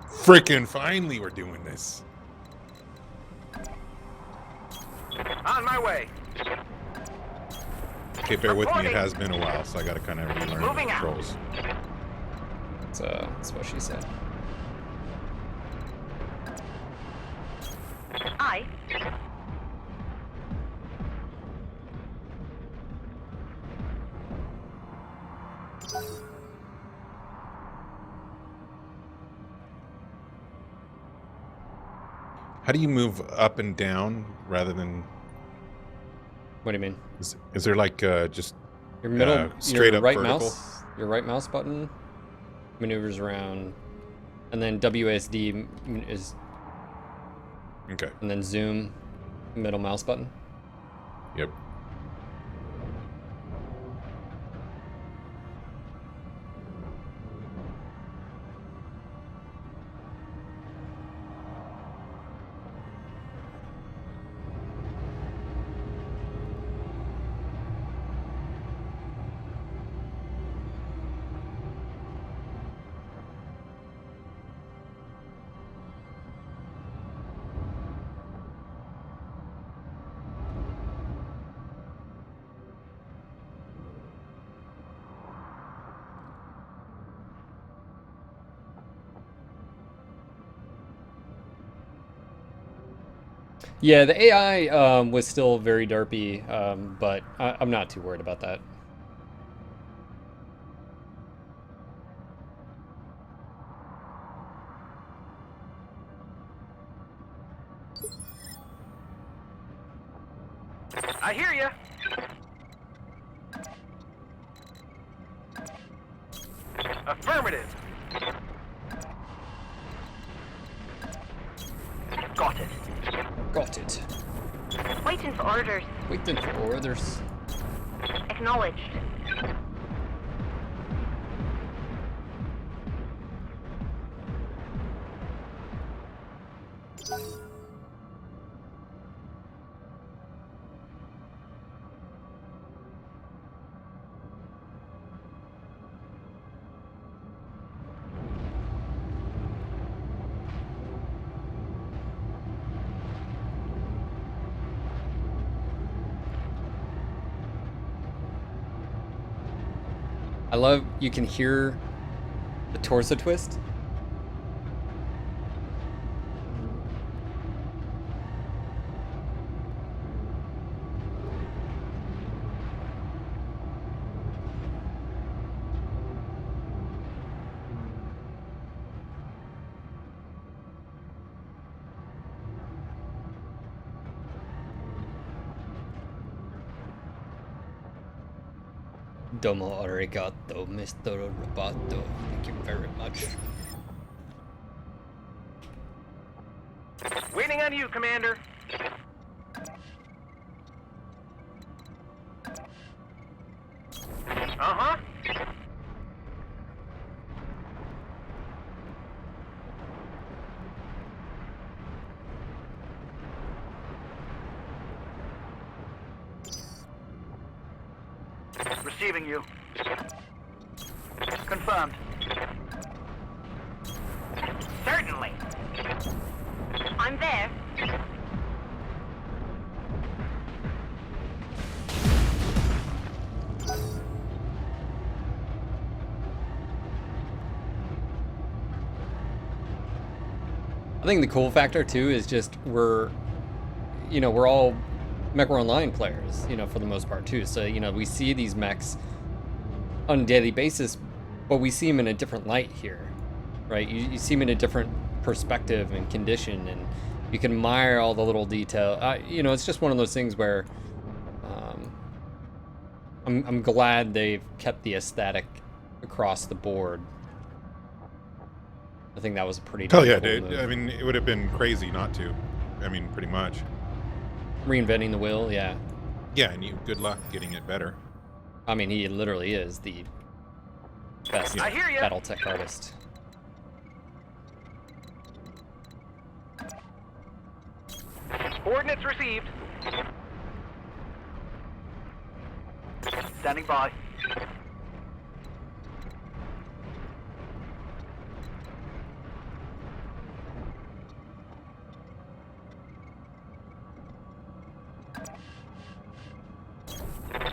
Frickin' finally we're doing this. On my way. Okay, bear with me. It has been a while, so I gotta kind of relearn the Moving out. controls. That's what she said. Aye. How do you move up and down rather than? What do you mean? Is there like just Your middle, straight your up right vertical? mouse, your right mouse button maneuvers around, and then WASD is, Okay. and then zoom, middle mouse button. Yep. Yeah, the AI was still very derpy, but I'm not too worried about that. I hear you. Affirmative. Got it. Got it. Waiting for orders. Waiting for orders. Acknowledged. I love you can hear the torso twist. Domo arigato, Mr. Roboto. Thank you very much. Waiting on you, Commander. Uh-huh. Receiving you. Confirmed. Certainly. I'm there. I think the cool factor too is just we're all Mech Online players, for the most part too. So, we see these mechs on a daily basis, but we see them in a different light here, right? You see them in a different perspective and condition, and you can admire all the little detail. It's just one of those things where I'm glad they've kept the aesthetic across the board. I think that was a pretty Hell yeah, cool dude. move. I mean, it would have been crazy not to. I mean, pretty much. Reinventing the wheel, yeah. Yeah, and good luck getting it better. I mean, he literally is the best I hear ya. BattleTech artist. Coordinates received. Standing by.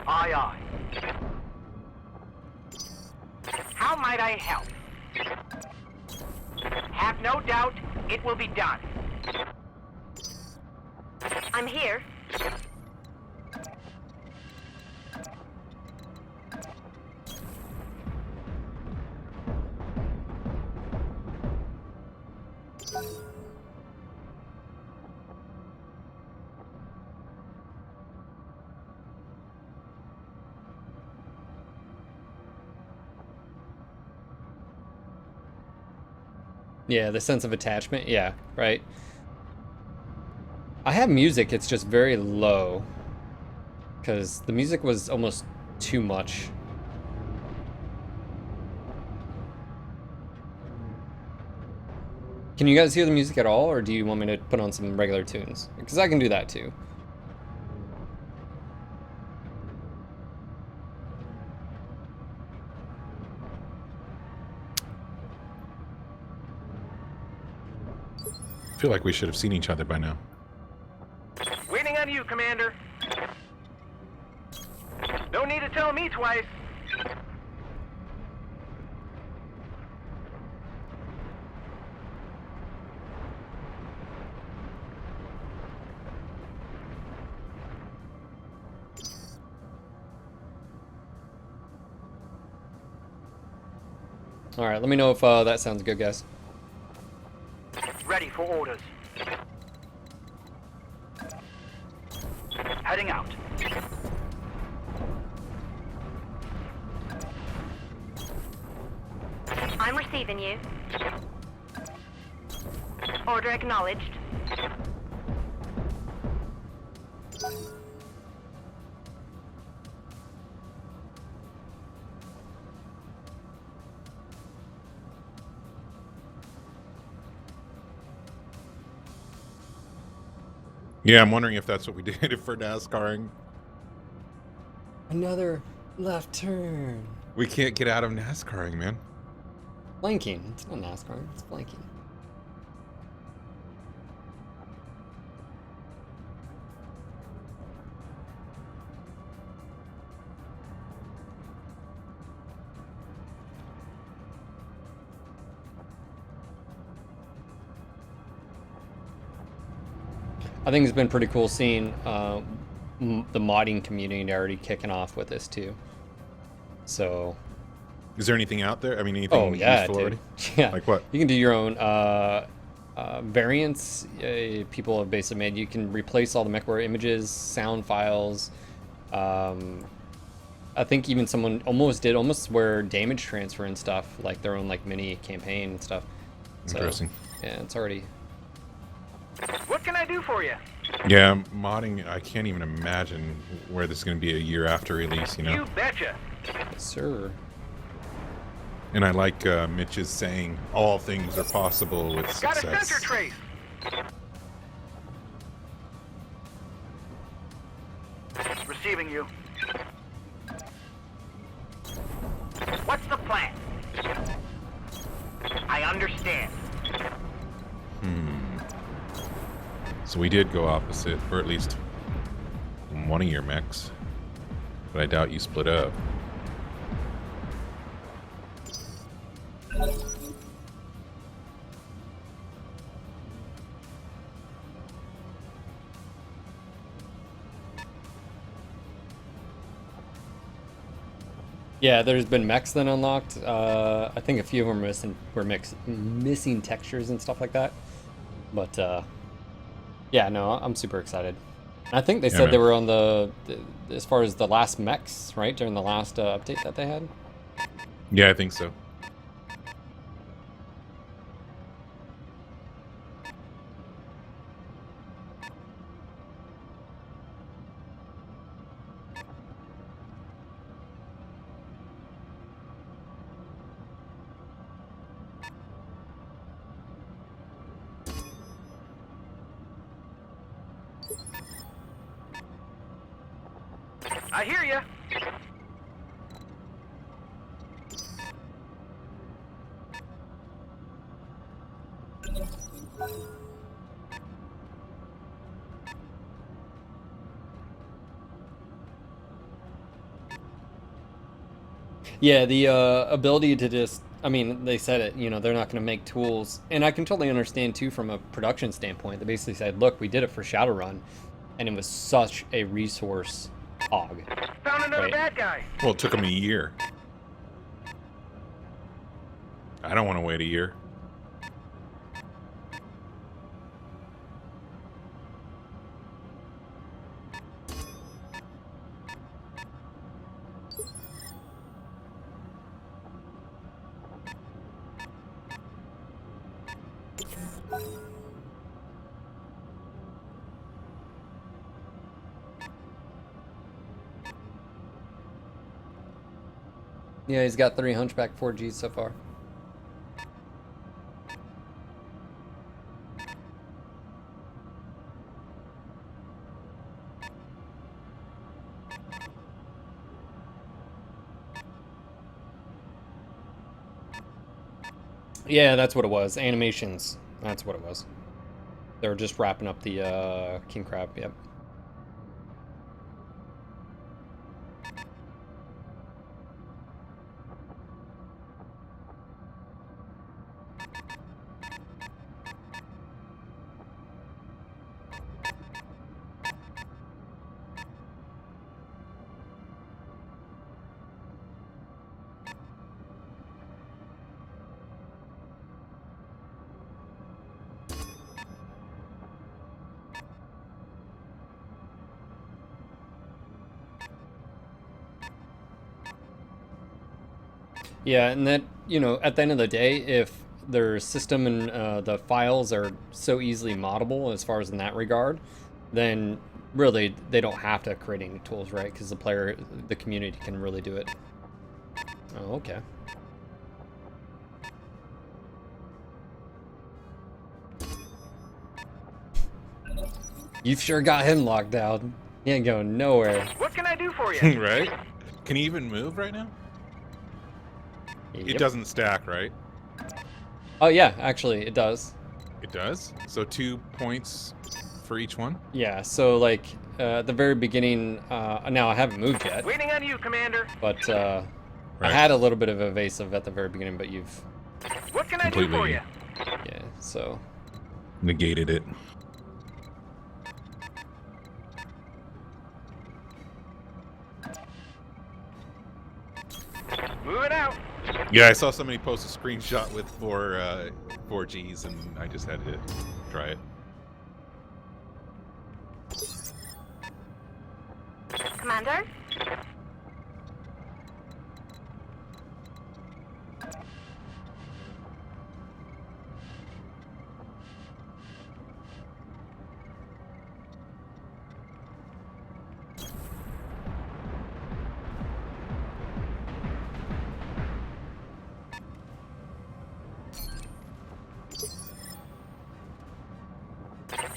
Aye, aye. How might I help? Have no doubt it will be done. I'm here. Yeah, the sense of attachment. Yeah, right. I have music, it's just very low. Because the music was almost too much. Can you guys hear the music at all, or do you want me to put on some regular tunes? Because I can do that too. I feel like we should have seen each other by now. Waiting on you, Commander. No need to tell me twice. Alright, let me know if that sounds good, guys. Ready for orders. Heading out. I'm receiving you. Order acknowledged. Yeah, I'm wondering if that's what we did for NASCARing. Another left turn. We can't get out of NASCARing, man. Flanking. It's not NASCAR, it's flanking. I think it's been pretty cool seeing the modding community already kicking off with this too. So. Is there anything out there? I mean, anything Oh yeah, useful dude. already? Yeah. Like what? You can do your own variants. People have basically made. You can replace all the MechWarrior images, sound files. I think even someone almost where damage transfer and stuff, like their own like mini campaign and stuff. Interesting. So, yeah, it's already. What can I do for you? Yeah, modding, I can't even imagine where this is going to be a year after release, you know? You betcha. Sir. And I like Mitch's saying all things are possible with Got a success. center trace. Receiving you. What's the plan? I understand. So we did go opposite, or at least one of your mechs. But I doubt you split up. Yeah, there's been mechs then unlocked. I think a few of them were missing textures and stuff like that. But yeah, no, I'm super excited. I think they said man. they were on the as far as the last mechs, right, during the last update that they had. Yeah, I think so. I hear ya. Yeah, the ability to just, I mean, they said it, you know, they're not going to make tools. And I can totally understand, too, from a production standpoint. They basically said, look, we did it for Shadowrun, and it was such a resource hog. Found another Right. bad guy. Well, it took them a year. I don't want to wait a year. Yeah, he's got 3 Hunchback 4Gs so far. Yeah, that's what it was. Animations. That's what it was. They were just wrapping up the King Crab, yep. Yeah, and that, you know, at the end of the day, if their system and the files are so easily moddable as far as in that regard, then really they don't have to create any tools, right? Because the community can really do it. Oh, okay. You've sure got him locked down. He ain't going nowhere. What can I do for you? Right? Can he even move right now? It Yep. doesn't stack, right? Oh yeah, actually it does. It does? So 2 points for each one? Yeah, so like at the very beginning, now I haven't moved yet, Waiting on you, Commander. but I Right. had a little bit of evasive at the very beginning, but you've, What can I do for Completely. you? yeah, so. Negated it. Moving out. Yeah, I saw somebody post a screenshot with 4Gs, and I just had to try it. Commander?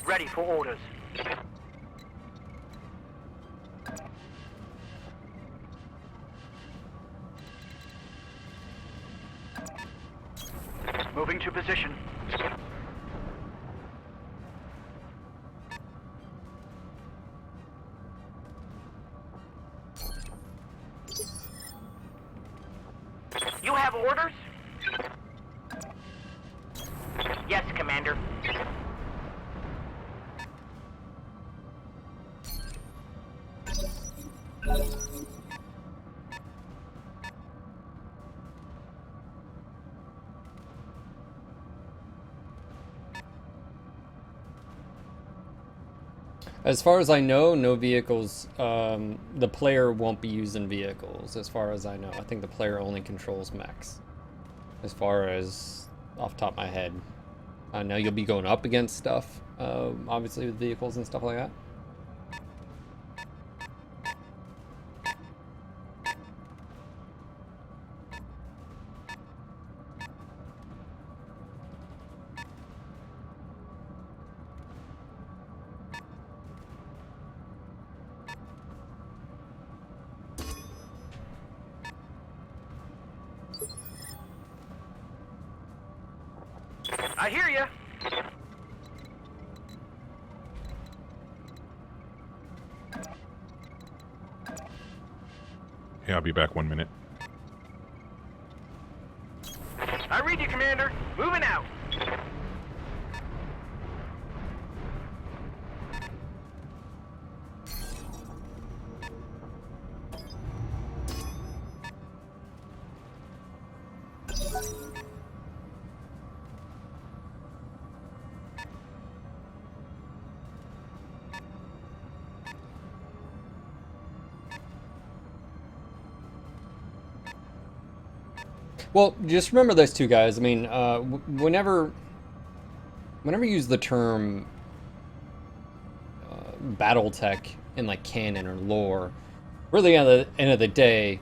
Ready for orders. Moving to position. You have orders? Yes, Commander. As far as I know, no vehicles, the player won't be using vehicles, as far as I know. I think the player only controls mechs, as far as off the top of my head. I know you'll be going up against stuff, obviously with vehicles and stuff like that. I hear ya. Yeah, I'll be back 1 minute. Commander. Moving out. Well, just remember those two guys. I mean, whenever you use the term BattleTech in like canon or lore, really at the end of the day,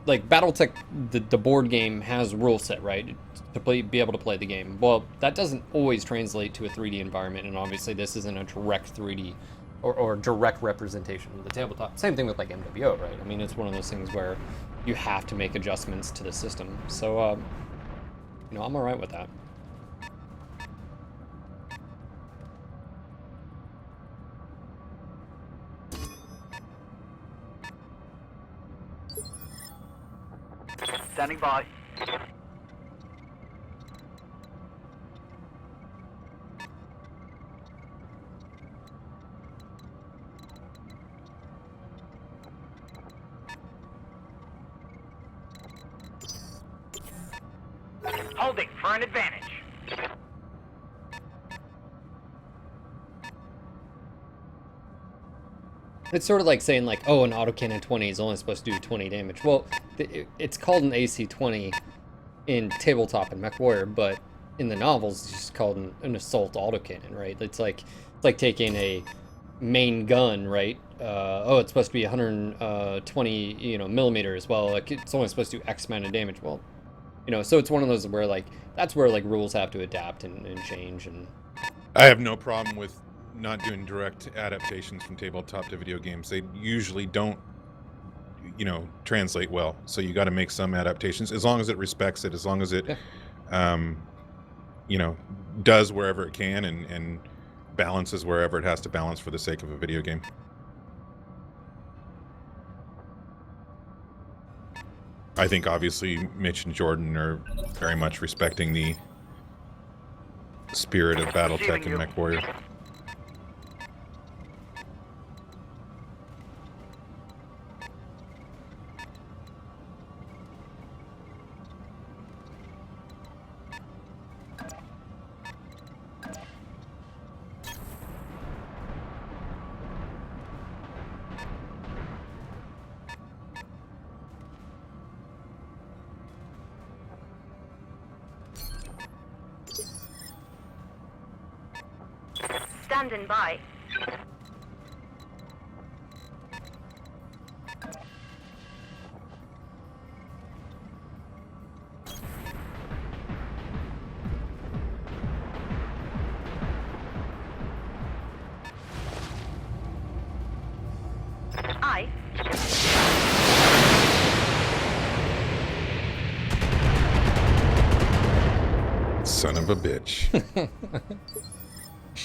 like BattleTech, the board game has rule set, right, to be able to play the game. Well, that doesn't always translate to a 3D environment, and obviously this isn't a direct 3D or direct representation of the tabletop. Same thing with like MWO, right? I mean, it's one of those things where you have to make adjustments to the system. So, you know, I'm all right with that. Standing by. Holding for an advantage. It's sort of like saying like, oh, an autocannon 20 is only supposed to do 20 damage. Well, it's called an AC 20 in tabletop and MechWarrior, but in the novels it's just called an assault autocannon, right? It's like taking a main gun, right? Oh, it's supposed to be 120, you know, millimeters. Well, like it's only supposed to do X amount of damage. Well, you know, so it's one of those where like that's where like rules have to adapt and change. And I have no problem with not doing direct adaptations from tabletop to video games. They usually don't, you know, translate well. So you got to make some adaptations as long as it respects it, as long as it, you know, does wherever it can and balances wherever it has to balance for the sake of a video game. I think obviously Mitch and Jordan are very much respecting the spirit of BattleTech and MechWarrior. Standing by. Aye. Son of a bitch.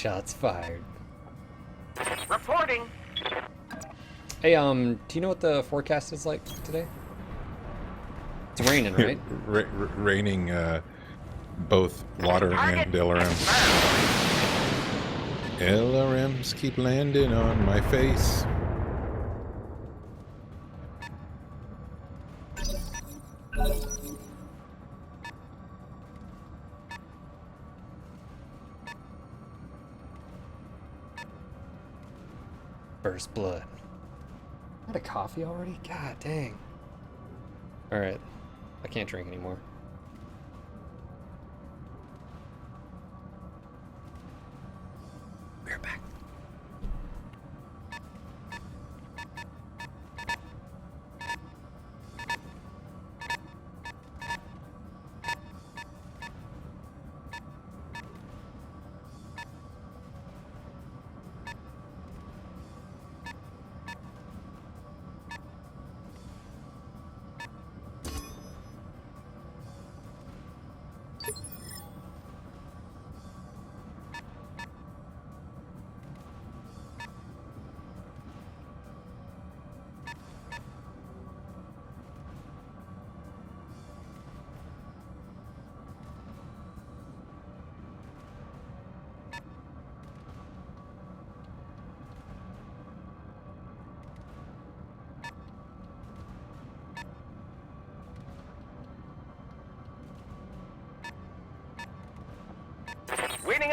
shots fired. Reporting. Hey, do you know what the forecast is like today? It's raining, right? Raining both water and LRM. LRMs keep landing on my face. First blood. Had a coffee already? God dang. Alright. I can't drink anymore. We're back.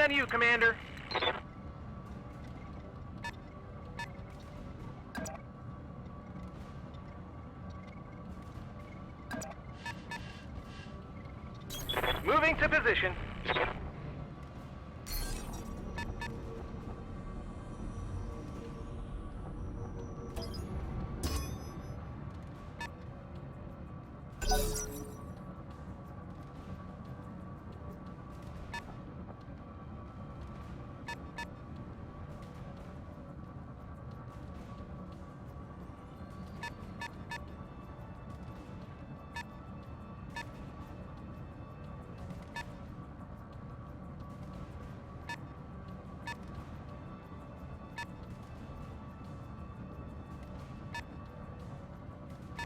on you, Commander. Moving to position.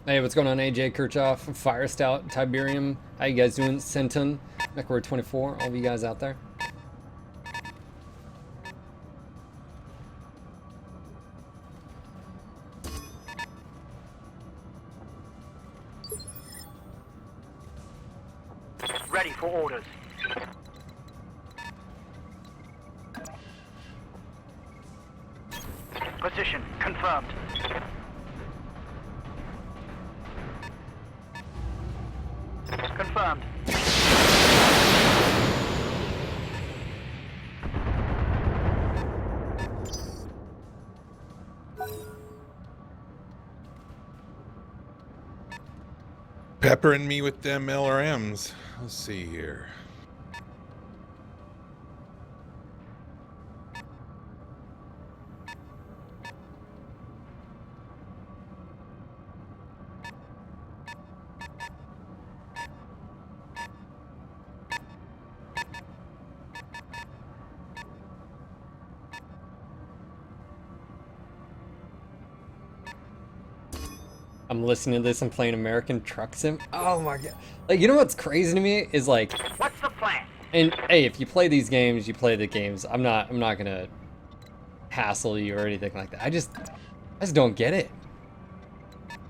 Hey, what's going on, AJ Kirchhoff, Fire Stout, Tiberium? How you guys doing? Centon, MechWarrior 24, all of you guys out there. Ready for orders. Position confirmed. Confirmed. Peppering me with them LRMs. Let's see here. I'm listening to this and playing American Truck Sim. Oh my god. Like, you know what's crazy to me is like, What's the plan? and hey, if you play these games, you play the games. I'm not gonna hassle you or anything like that. I just don't get it.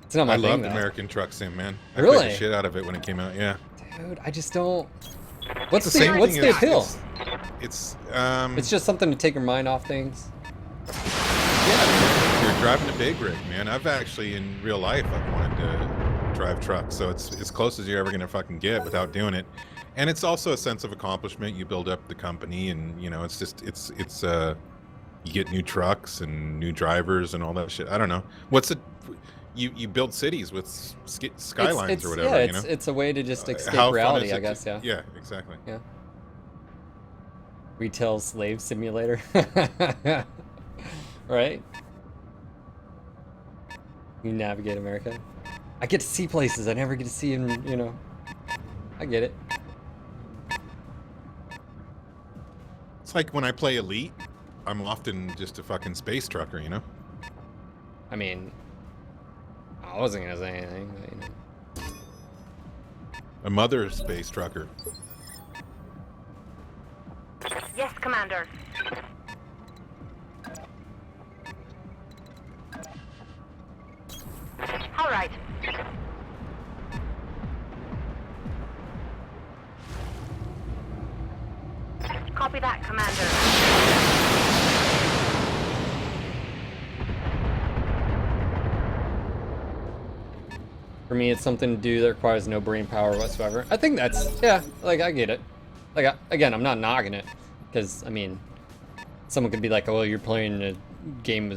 It's not my I thing, loved though. American Truck Sim, man. I Really? played the shit out of it when it came out. Yeah. Dude, I just don't. What's It's the the same what's thing the as- appeal? It's It's just something to take your mind off things. yeah, you're driving a big rig, man. I've actually in real life I've wanted to drive trucks, so it's as close as you're ever gonna fucking get without doing it. And it's also a sense of accomplishment. You build up the company, and you know, it's just it's you get new trucks and new drivers and all that shit. I don't know what's it. You build cities with skylines It's or whatever. yeah, you know, it's a way to just escape How fun reality, is I it guess. to- Yeah. Yeah, exactly. Yeah. Retail slave simulator. Right? You navigate America. I get to see places I never get to see in, you know. I get it. It's like when I play Elite, I'm often just a fucking space trucker, you know? I mean, I wasn't gonna say anything, but you know. A mother space trucker. Yes, Commander. All right. Copy that, Commander. For me, it's something to do that requires no brain power whatsoever. I think that's, yeah, like, I get it. Like, again, I'm not knocking it. Because, I mean, someone could be like, oh, you're playing a game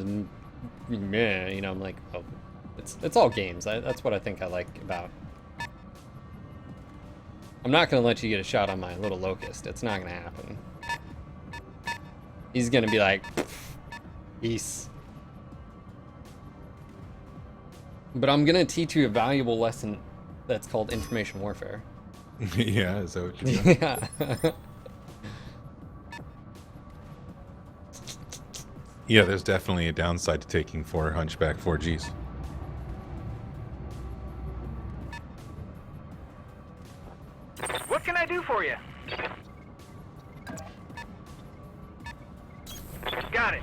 with meh, you know, I'm like, oh, it's all games. That's what I think I like about. I'm not going to let you get a shot on my little locust. It's not going to happen. He's going to be like, peace. But I'm going to teach you a valuable lesson that's called information warfare. Yeah, is that what you mean? Yeah. Yeah, there's definitely a downside to taking 4 Hunchback 4Gs. What can I do for you? Got it.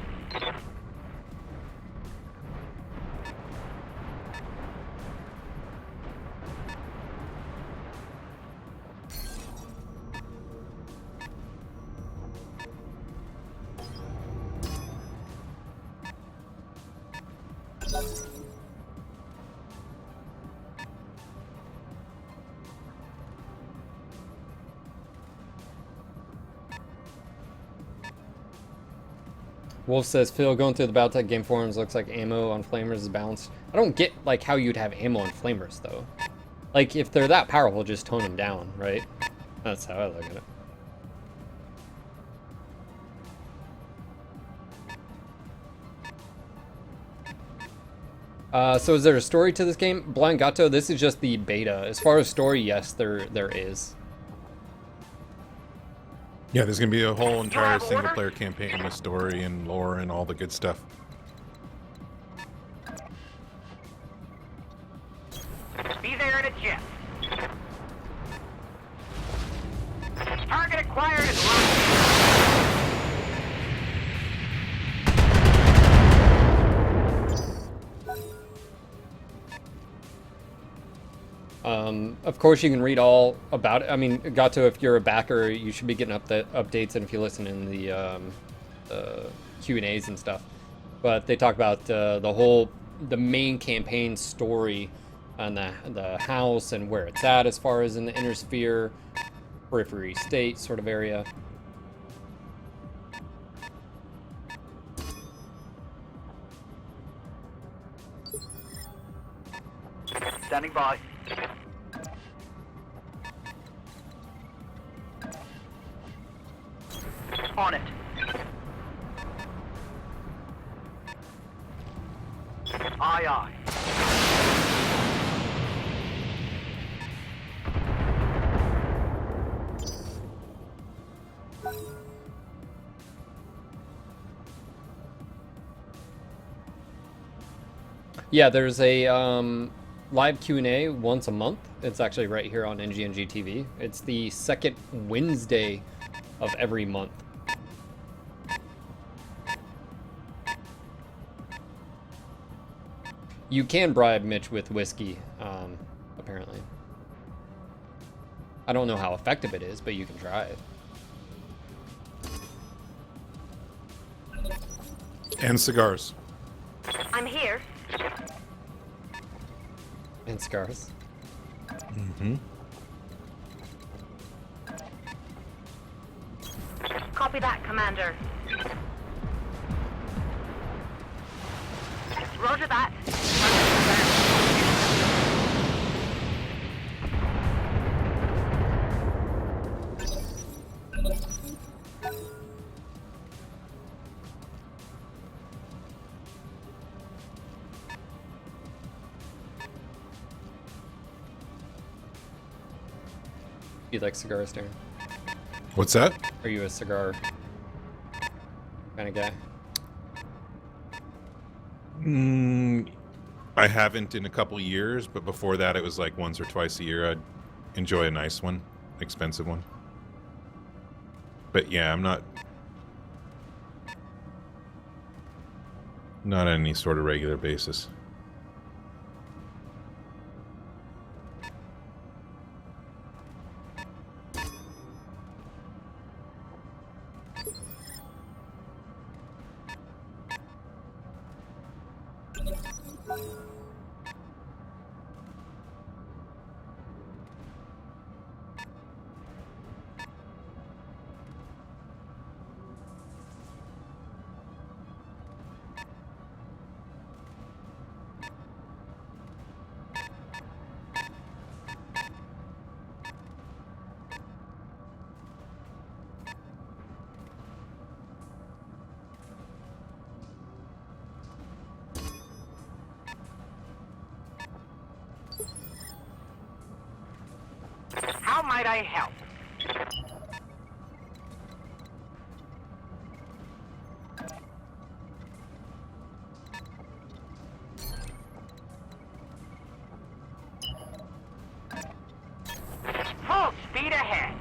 Wolf says, Phil, going through the BattleTech game forums looks like ammo on flamers is balanced. I don't get like how you'd have ammo on flamers though. Like if they're that powerful, just tone them down, right? That's how I look at it. So is there a story to this game? Blind Gato, this is just the beta. As far as story, yes, there is. Yeah, there's gonna be a whole entire have order? single-player campaign with story and lore and all the good stuff. Be there in a jiff. Target acquired and locked. Of course, you can read all about it. I mean, Gato, if you're a backer, you should be getting updates, and if you listen in the Q&As and stuff. But they talk about the main campaign story on the house and where it's at as far as in the inner sphere, periphery state sort of area. Standing by. On it. Aye, aye. Yeah, there's a live Q&A once a month. It's actually right here on NGNG TV. It's the second Wednesday of every month. You can bribe Mitch with whiskey, apparently. I don't know how effective it is, but you can try it. And cigars. I'm here. And scars. Mm-hmm. Copy that, Commander. Roger that. You like cigars, Daeron? What's that? Are you a cigar kind of guy? I haven't in a couple years, but before that, it was like once or twice a year. I'd enjoy a nice one, expensive one. But yeah, I'm not on any sort of regular basis. How might I help? Full speed ahead.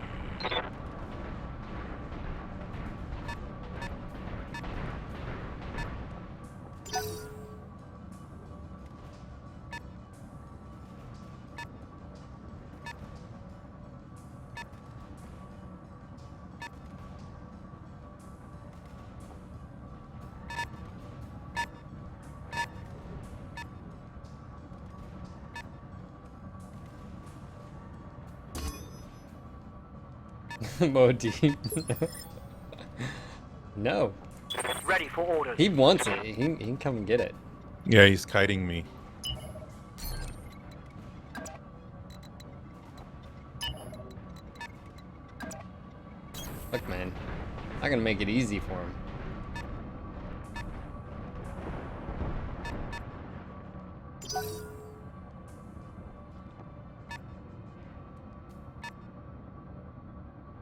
Mo deep. No. Ready for orders. He wants it. He can come and get it. Yeah, he's kiting me. Look, man. I'm gonna make it easy for him.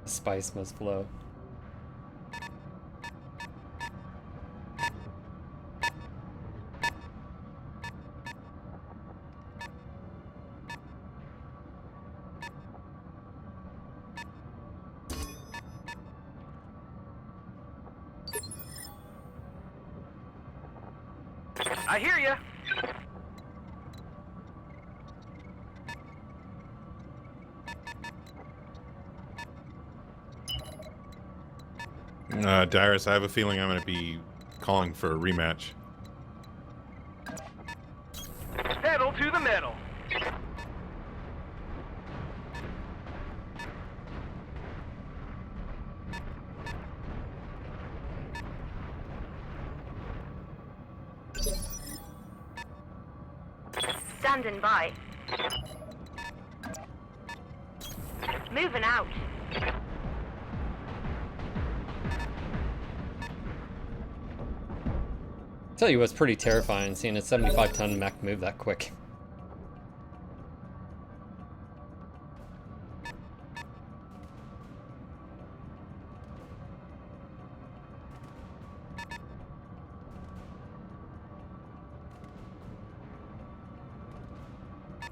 The spice must flow. I hear you. Dyrus, I have a feeling I'm going to be calling for a rematch. Pedal to the metal. Standing by. Moving out. Tell you what's pretty terrifying, seeing a 75-ton mech move that quick.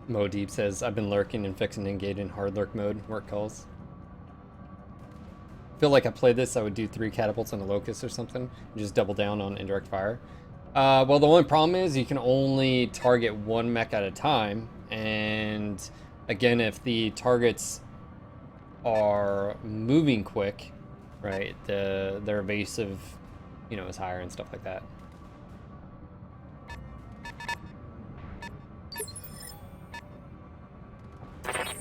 Mo Deep says, I've been lurking and fixing to engage in hard lurk mode, work calls. Feel like I played this, I would do 3 catapults on a locust or something, and just double down on indirect fire. Well, the only problem is you can only target 1 mech at a time, and again, if the targets are moving quick, right, their evasive, you know, is higher and stuff like that.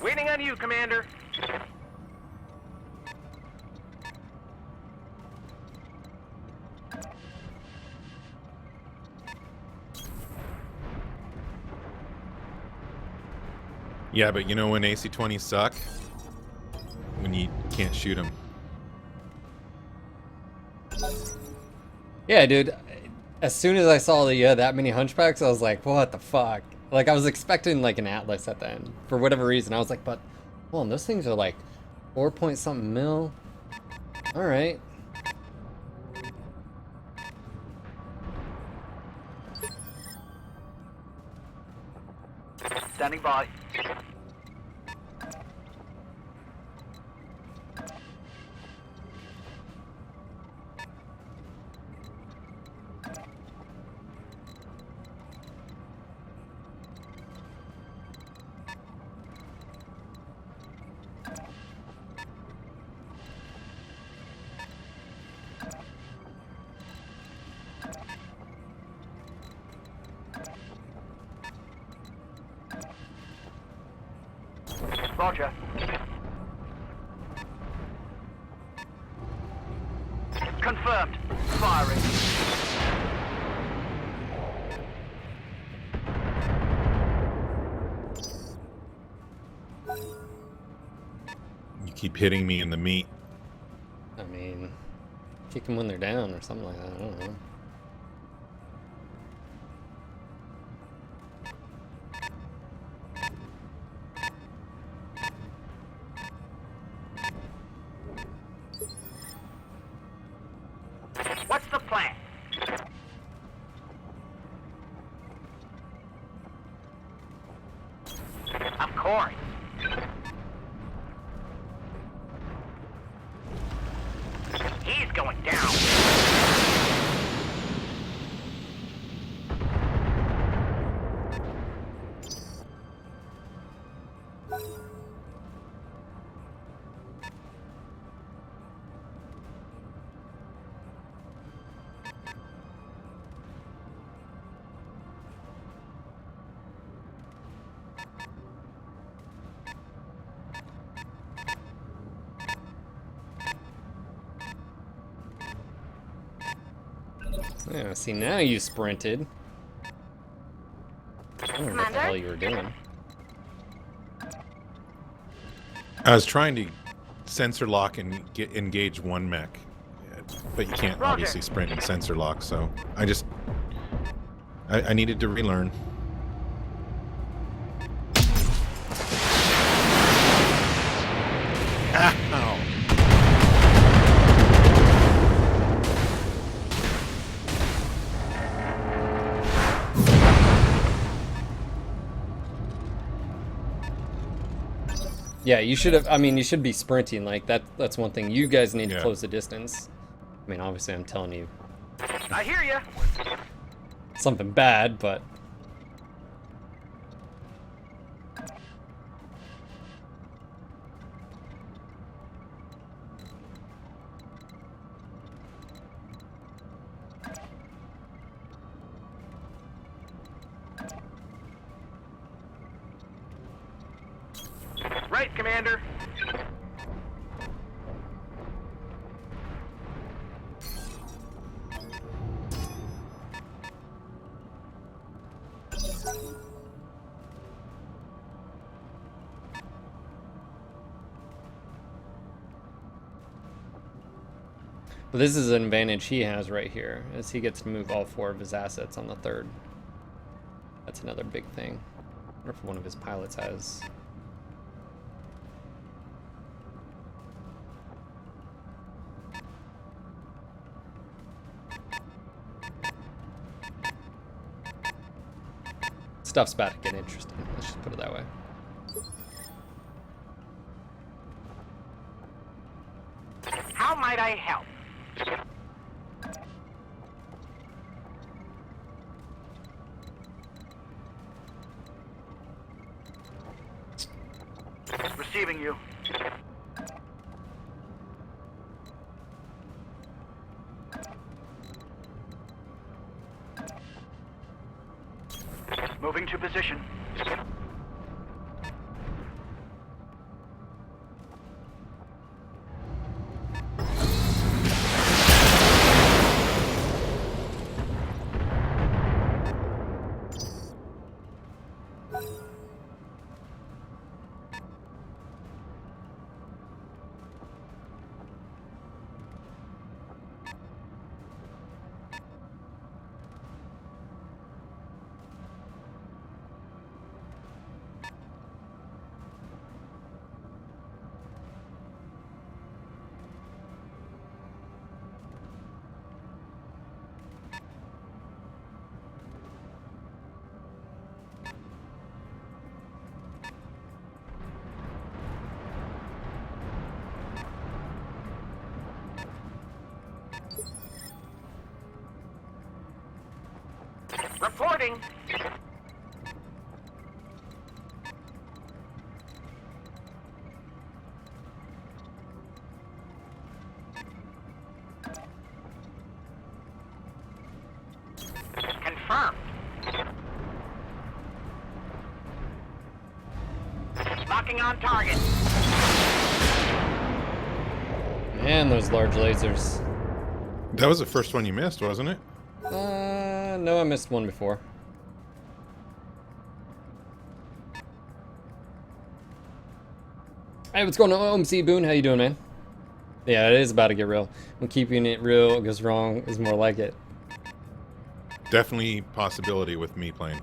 Waiting on you, Commander. Yeah, but you know when AC-20s suck? When you can't shoot them. Yeah, dude. As soon as I saw that many hunchbacks, I was like, what the fuck? Like, I was expecting, like, an Atlas at the end. For whatever reason, I was like, but, hold on, those things are, like, 4 point something mil. Alright. Standing by. Roger. Confirmed. Firing. You keep hitting me in the meat. I mean, kick them when they're down or something like that. I don't know. What's the plan? Of course. He's going down. Yeah, see, now you sprinted. I don't know what the Commander? hell you were doing. I was trying to sensor lock and engage one mech, but you can't Roger. obviously sprint and sensor lock. So I needed to relearn. Ow. Yeah, you should have. I mean, you should be sprinting. Like that's one thing. You guys need to Yeah. close the distance. I mean, obviously, I'm telling you I hear you. something bad, but Right, Commander. but this is an advantage he has right here, as he gets to move all 4 of his assets on the 3rd. That's another big thing. I wonder if one of his pilots has. Stuff's about to get interesting. Let's just put it that way. How might I help? Receiving you. Moving to position. Reporting. Confirmed. Locking on target. Man, those large lasers. That was the first one you missed, wasn't it? No, I missed one before. Hey, what's going on, OMC Boone? How you doing, man? Yeah, it is about to get real. When keeping it real goes wrong is more like it. Definitely possibility with me playing.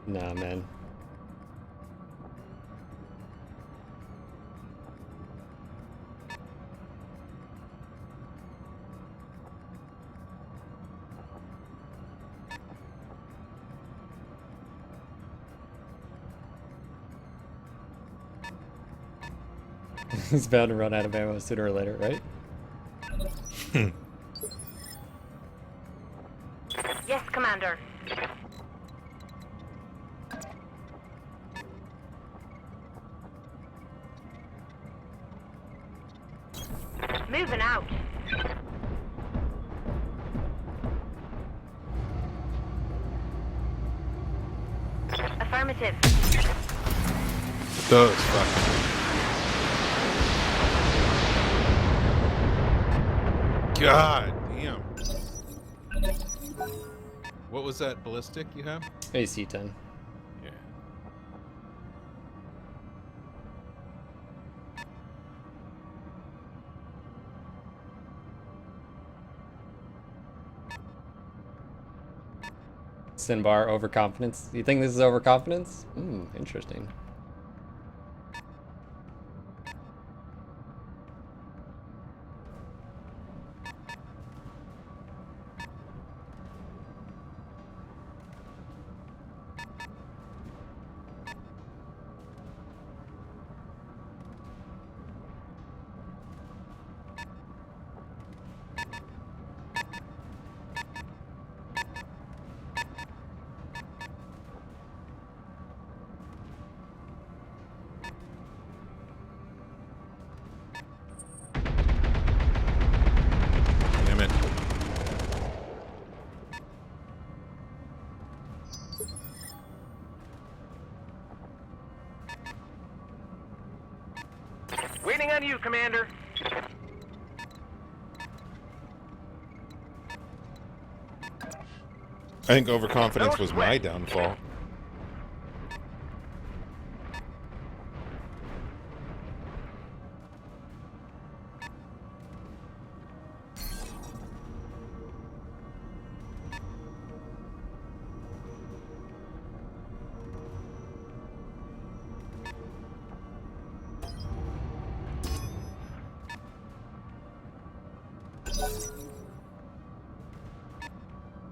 Nah, man. He's bound to run out of ammo sooner or later, right? Yes, Commander. Moving out. Affirmative. Those fucking. God damn. What was that ballistic you have? AC-10. Yeah. Sinbar, overconfidence. You think this is overconfidence? Interesting. Damn it. Waiting on you, Commander. I think overconfidence No was my sweat. downfall.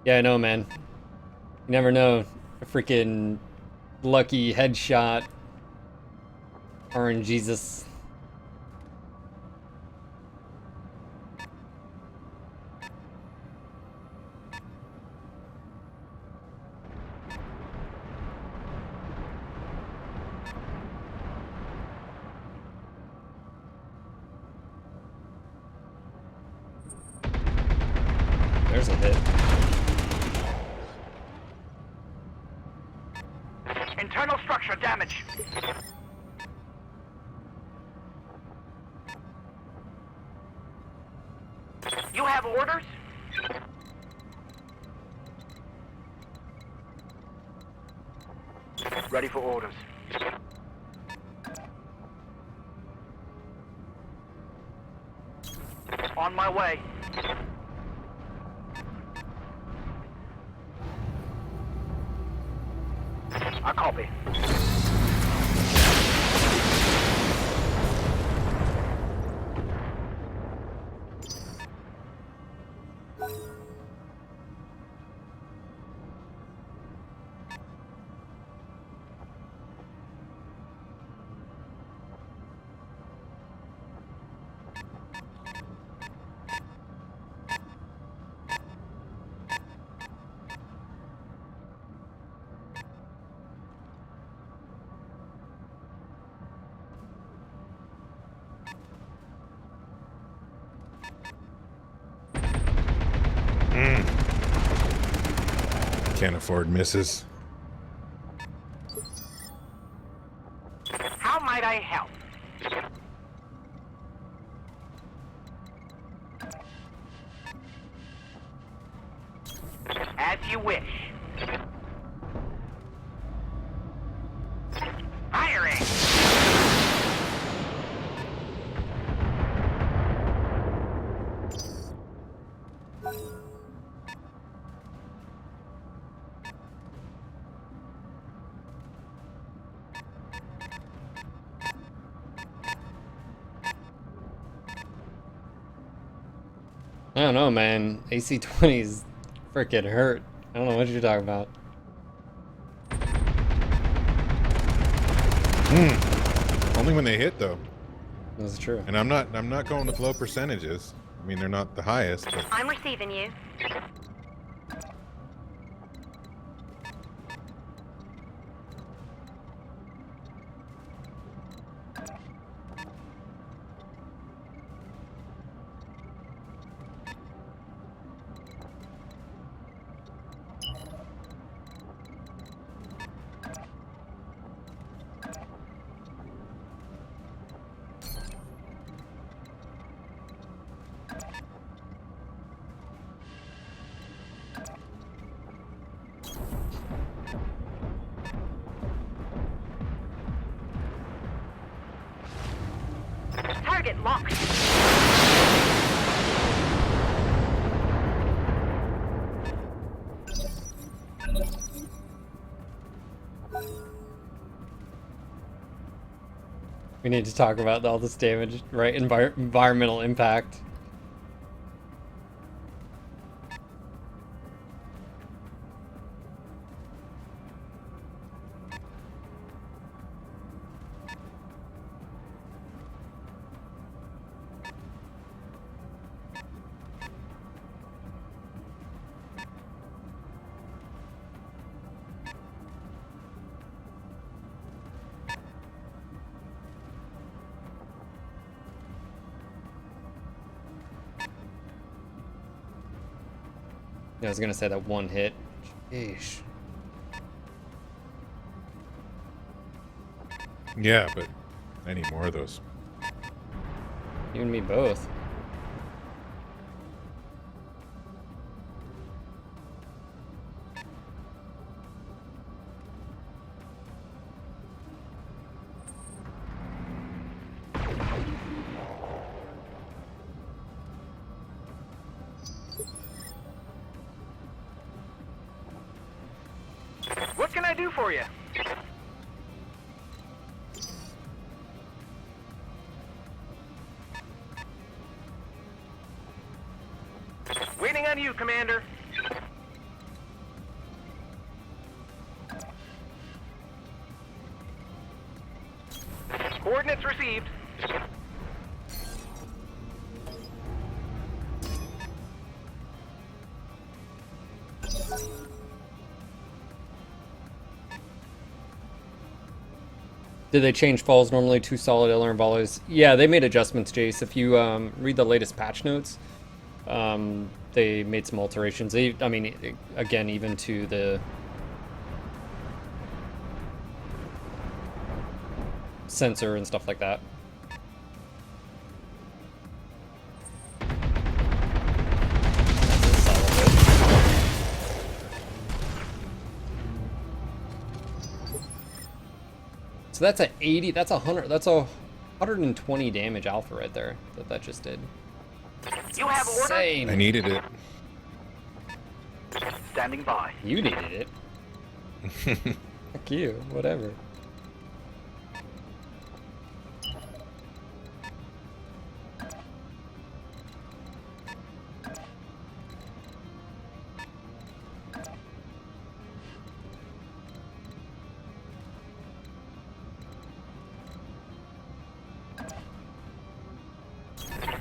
Yeah, I know, man. You never know. A freaking lucky headshot. Orange Jesus. There's a hit. Internal structure damage. You have orders? Ready for orders. On my way. I copy. Can't afford misses. How might I help? As you wish. Firing! I don't know, man. AC-20's freaking hurt. I don't know what you're talking about. Only when they hit though. That's true. And I'm not going with low percentages. I mean, they're not the highest, but I'm receiving you. Locked. We need to talk about all this damage, right? Environmental impact. Yeah, I was gonna say that one hit. Sheesh. Yeah, but I need more of those. You and me both. What can I do for you? Waiting on you, Commander. Coordinates received. Did they change falls normally to solid LR and volleys? Yeah, they made adjustments, Jace. If you read the latest patch notes, they made some alterations. I mean, again, even to the sensor and stuff like that. So that's a 80, that's a 100, that's a 120 damage alpha right there that just did. You have order. I needed it. Standing by. You needed it. Fuck you, whatever.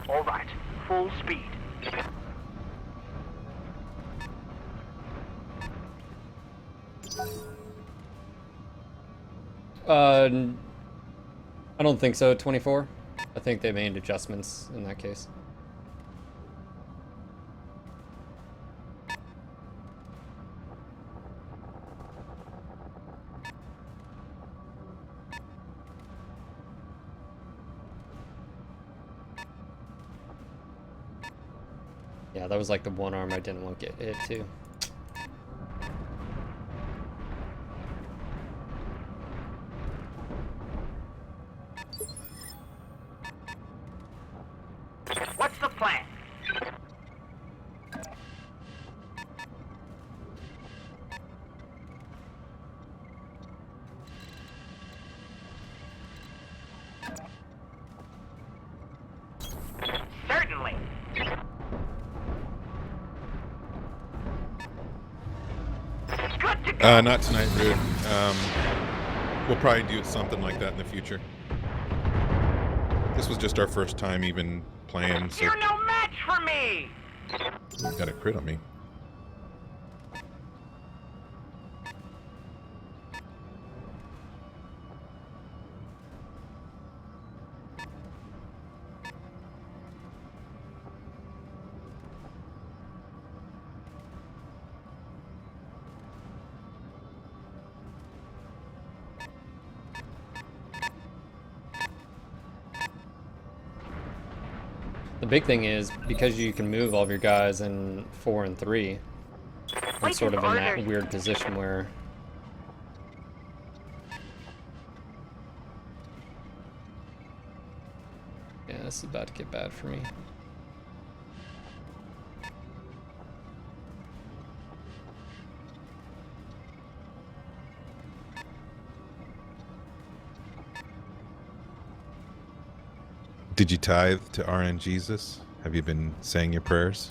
All right. Full speed. I don't think so, 24. I think they made adjustments in that case. Yeah, that was like the one arm I didn't want to get hit too. What's the plan? Certainly. Good to go. Not tonight, Rude. We'll probably do something like that in the future. This was just our first time even playing, so You're no match for me. you got a crit on me. The big thing is, because you can move all of your guys in 4 and 3, I'm sort of in that weird position where... Yeah, this is about to get bad for me. Did you tithe to RNGesus? Have you been saying your prayers?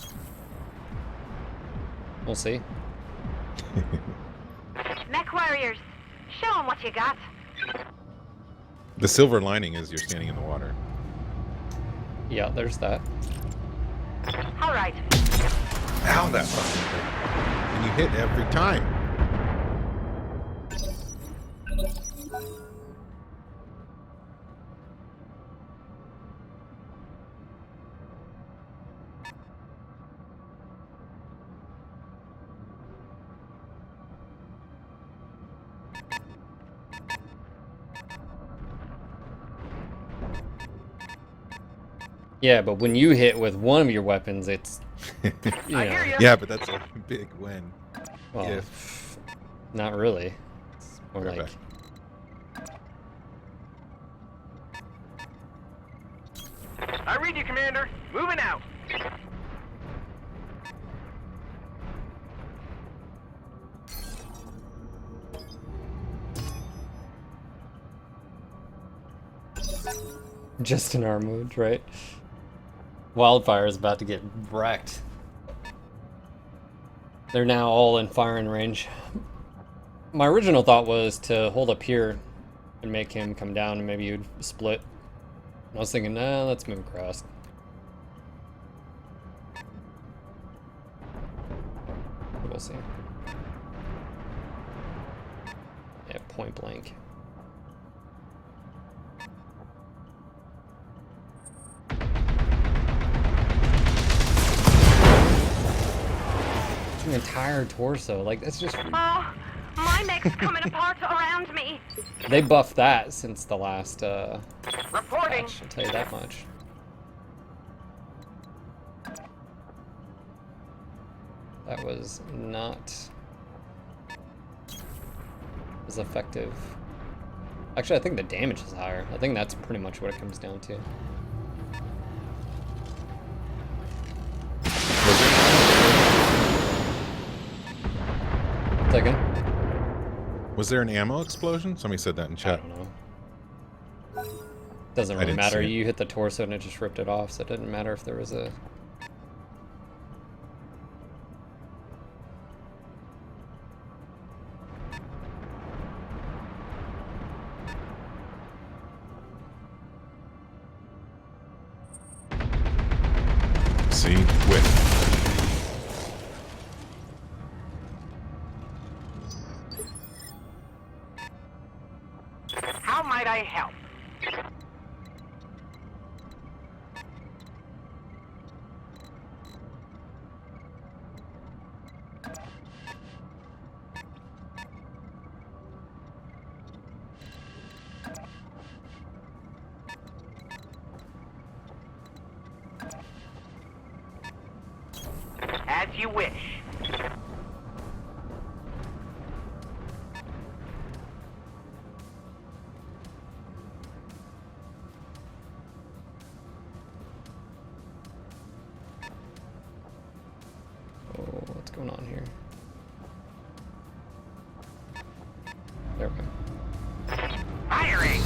We'll see. Mech warriors, show them what you got. The silver lining is you're standing in the water. Yeah, there's that. All right. Ow, that fucking thing. And you hit every time. Yeah, but when you hit with one of your weapons, it's you I hear know, you. Yeah, but that's a big win. well, If not really. It's more Right like I read you, Commander. Moving out. just in our mood, right? Wildfire is about to get wrecked. They're now all in firing range. My original thought was to hold up here and make him come down and maybe you'd split. I was thinking, nah, let's move across. We'll see. Yeah, point blank. An entire torso, like that's just. Oh, my mech's coming apart around me. They buffed that since the last Reporting. patch, I'll tell you that much. That was not as effective. Actually, I think the damage is higher. I think that's pretty much what it comes down to. Second. was there an ammo explosion? Somebody said that in I chat. don't know. Doesn't I really didn't matter. see it. You hit the torso and it just ripped it off, so it didn't matter if there was a. See, with How might I help? As you wish. Oh, what's going on here? There we go. Firing.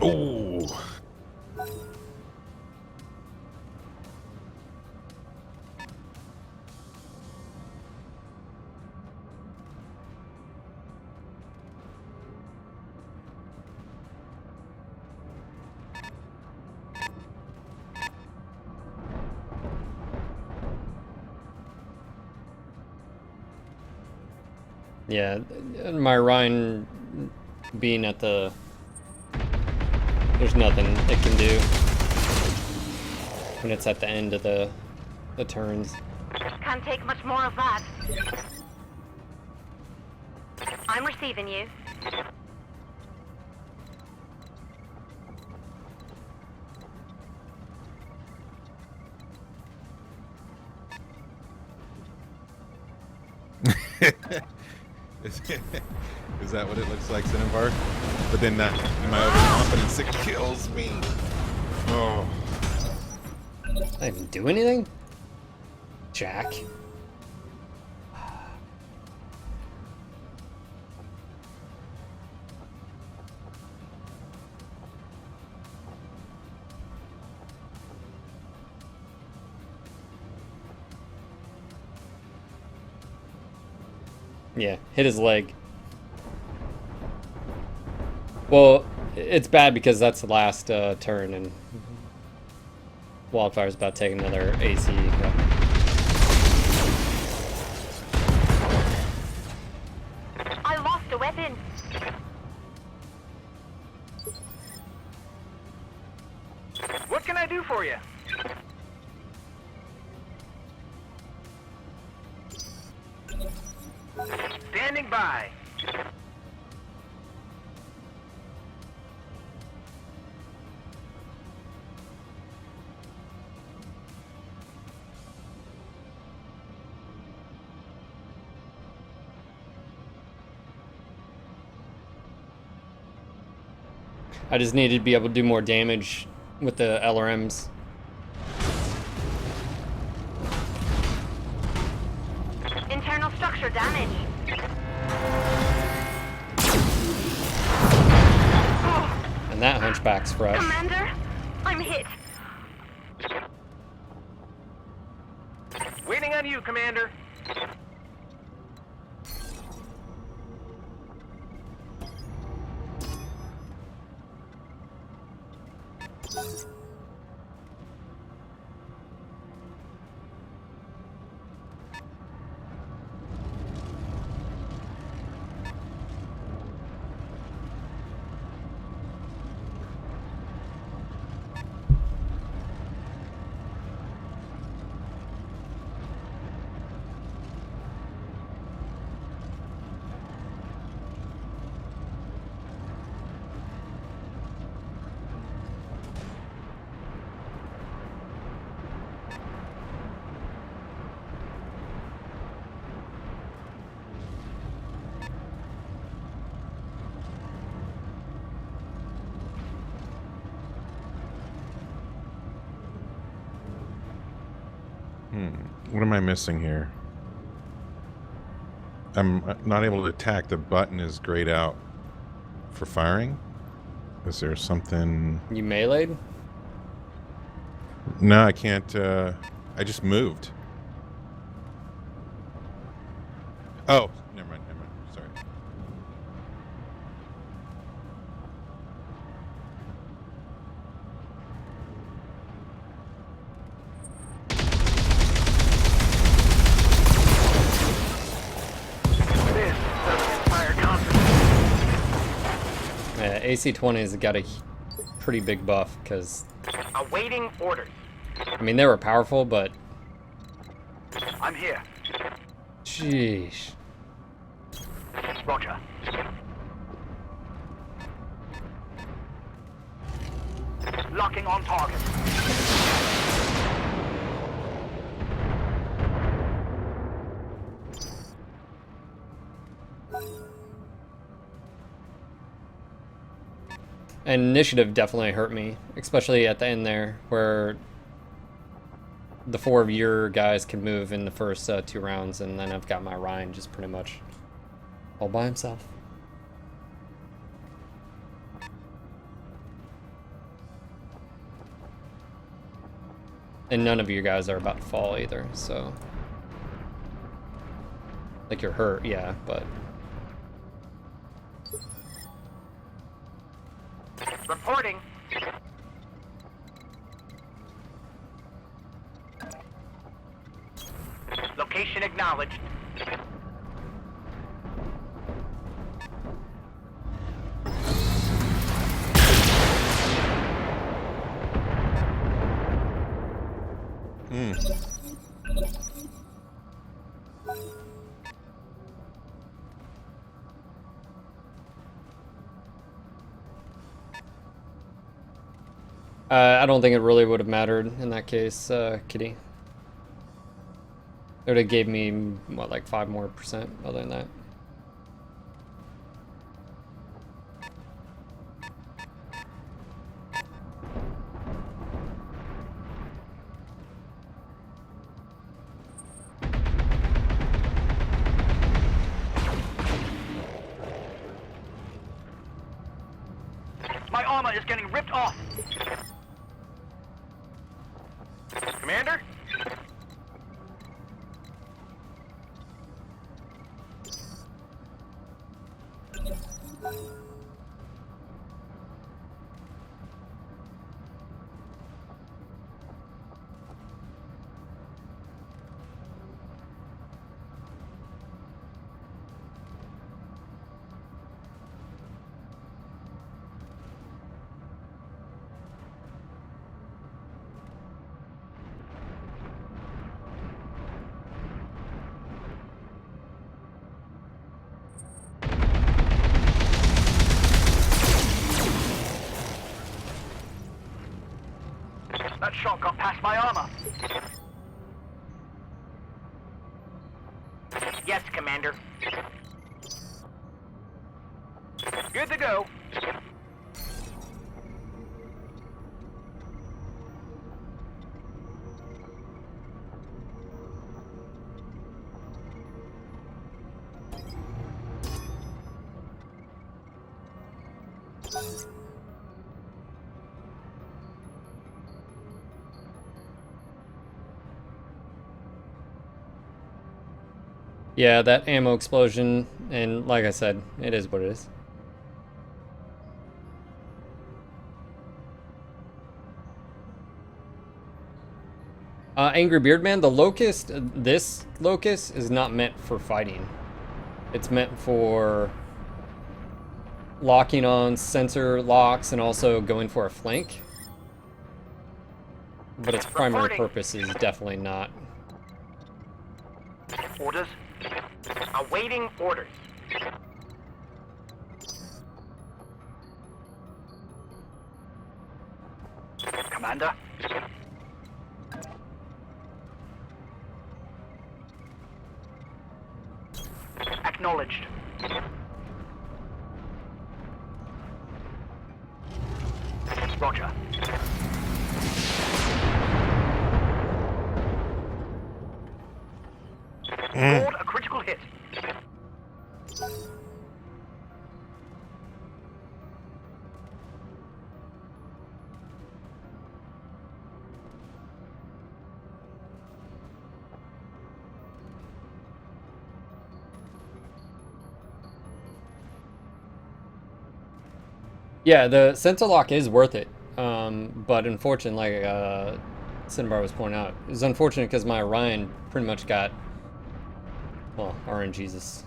oh, Yeah, and my Rhine being at the. There's nothing it can do when it's at the end of the turns. Can't take much more of that. I'm receiving you. Is that what it looks like, Cinnabar? But then that, my overconfidence, it kills me. Oh. I didn't do anything? Jack. Yeah, hit his leg. Well, it's bad because that's the last turn, and Wildfire's about to take another AC. I lost a weapon. What can I do for you? Standing by. I just needed to be able to do more damage with the LRMs. Internal structure damage. And that hunchback's fresh. Commander, I'm hit. Waiting on you, Commander. What am I missing here? I'm not able to attack. The button is grayed out for firing. Is there something? You meleeed? No, I can't. I just moved. Oh, never mind. Never mind. Sorry. This doesn't inspire confidence. Yeah, AC-20's got a pretty big buff because, Awaiting orders. I mean, they were powerful, but I'm here. sheesh. Roger. Locking on target. And initiative definitely hurt me, especially at the end there, where the 4 of your guys can move in the first 2 rounds, and then I've got my Ryan just pretty much all by himself. And none of you guys are about to fall either, so... Like, you're hurt, yeah, but... Reporting. Location acknowledged. I don't think it really would have mattered in that case, Kitty. It would have gave me, what, like 5% more other than that. armor is getting ripped off. Commander? That shot got past my armor. Yes, Commander. Good to go. Yeah, that ammo explosion, and like I said, it is what it is. Angry Beardman, the Locust, this Locust is not meant for fighting. It's meant for locking on sensor locks and also going for a flank. But its primary purpose is definitely not. Orders. Awaiting orders. Commander. Acknowledged. Roger. Scored a critical hit. Yeah, the sensor lock is worth it, but unfortunately, like Cinnabar was pointing out, it's unfortunate because my Orion pretty much got, well, RNGesus,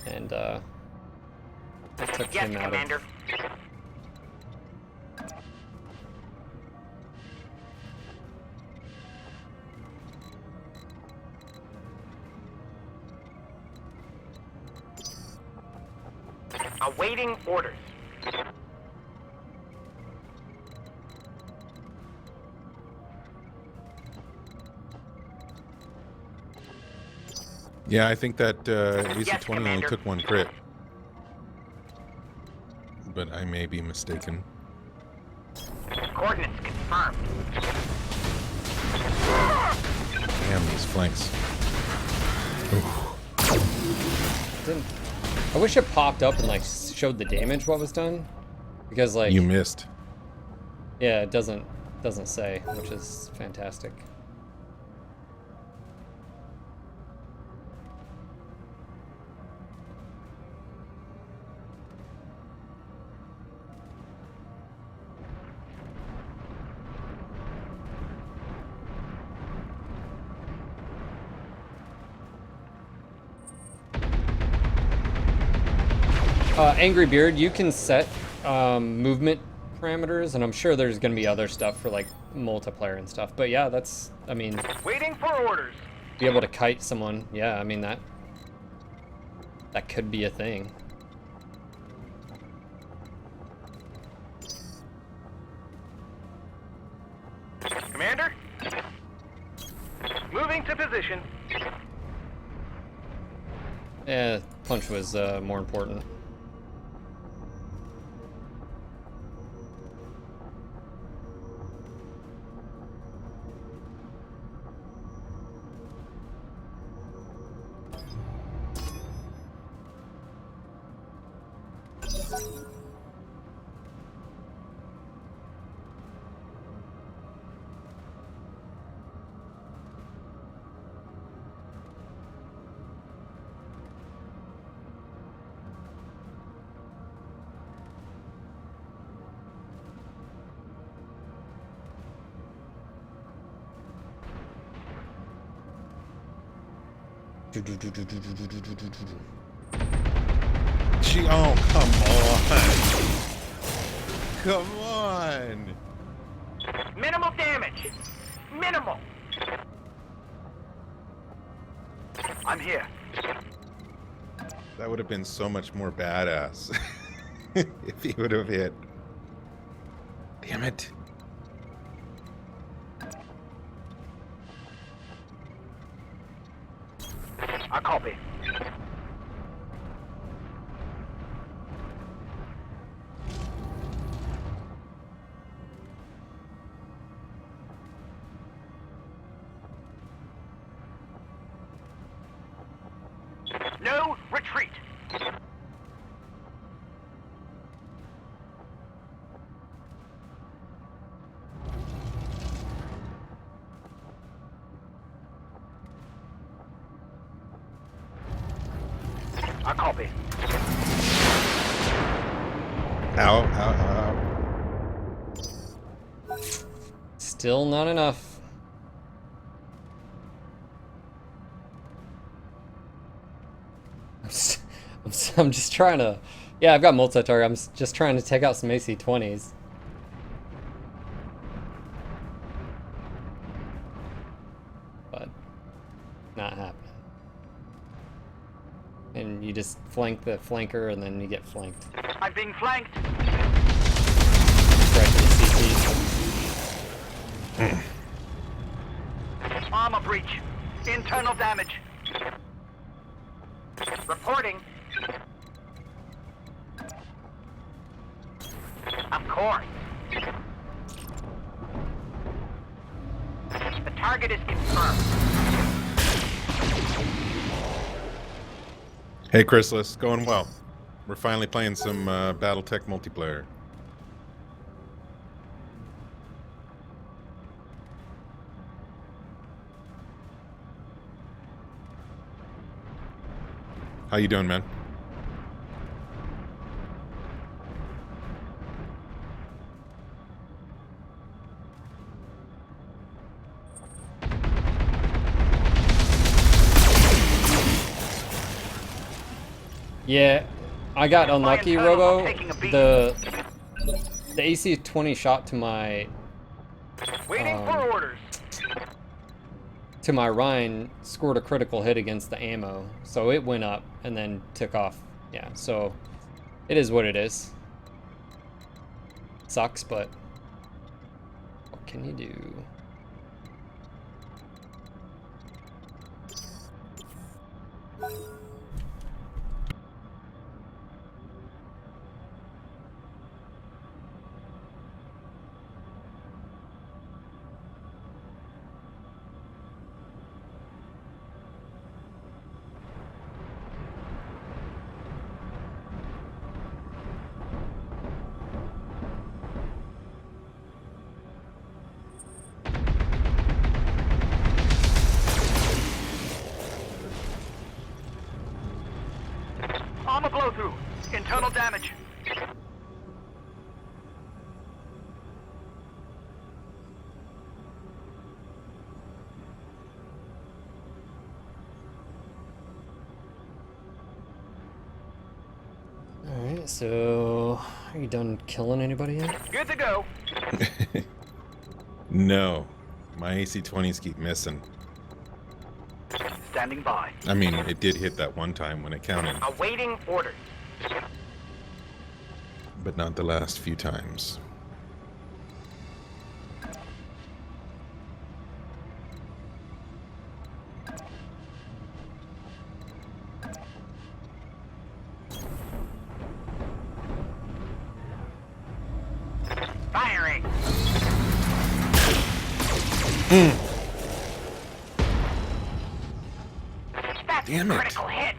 and I took Yes, him out Commander. of. Awaiting orders. Yeah, I think that AC-20 Yes, only Commander. took one crit. But I may be mistaken. Coordinates confirmed. Damn, these flanks. I wish it popped up and like showed the damage what was done, because like You missed. yeah, it doesn't say, which is fantastic. Angry Beard, you can set movement parameters, and I'm sure there's going to be other stuff for like multiplayer and stuff. But yeah, that's, I mean, Waiting for orders. be able to kite someone. Yeah, I mean that could be a thing. Commander? Moving to position. Yeah, punch was more important. Oh, come on. Come on. Minimal damage. Minimal. I'm here. That would have been so much more badass if he would have hit. Damn it. I copy. No retreat. I copy. Ow, ow, ow. Still not enough. I'm just trying to... Yeah, I've got multi-target. I'm just trying to take out some AC-20s. But not happening. And you just flank the flanker, and then you get flanked. I'm being flanked. Right to the CT. Armor breach. Internal damage. Reporting. Of course. The target is confirmed. Hey, Chrysalis, going well. We're finally playing some BattleTech multiplayer. How you doing, man? Yeah, I got unlucky, Fire tunnel, Robo. I'm taking a beat. The AC-20 shot to my Waiting for orders. to my Rhine scored a critical hit against the ammo, so it went up and then took off. Yeah, so it is what it is. Sucks, but what can you do? Armor blow through. Internal damage. Alright, so are you done killing anybody yet? Good to go. No, my AC-20s keep missing. Standing by. I mean, it did hit that one time when it counted, Awaiting orders. but not the last few times. Firing. That's Damn a it. critical hit.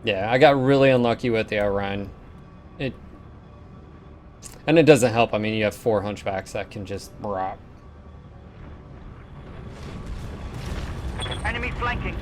Yeah, I got really unlucky with the Orion. And it doesn't help. I mean, you have 4 hunchbacks that can just rock. Enemy flanking.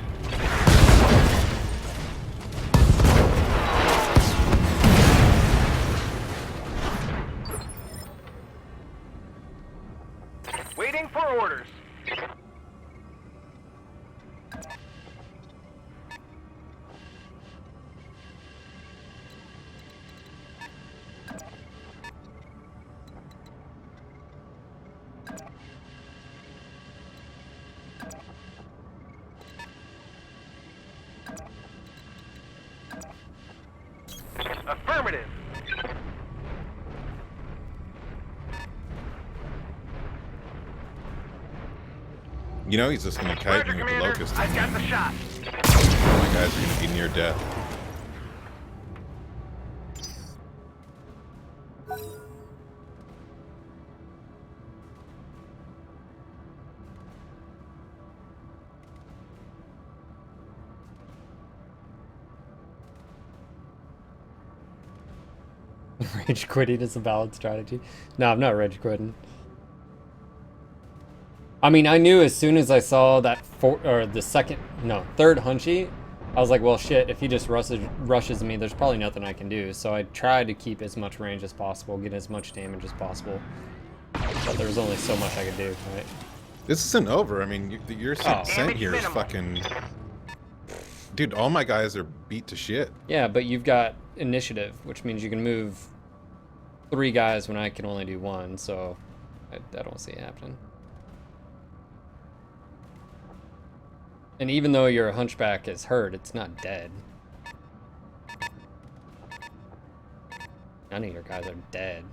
You know he's just gonna kite Roger, me with the Commander. locust. I've got the shot. My guys are gonna be near death. Rage quitting is a valid strategy. No, I'm not rage quitting. I mean, I knew as soon as I saw that third hunchy, I was like, well, shit, if he just rushes me, there's probably nothing I can do. So I tried to keep as much range as possible, get as much damage as possible. But there was only so much I could do, right? This isn't over. I mean, your Oh. sent here is Minimal. fucking... Dude, all my guys are beat to shit. Yeah, but you've got initiative, which means you can move 3 guys when I can only do 1, so I don't see it happening. And even though your hunchback is hurt, it's not dead. None of your guys are dead.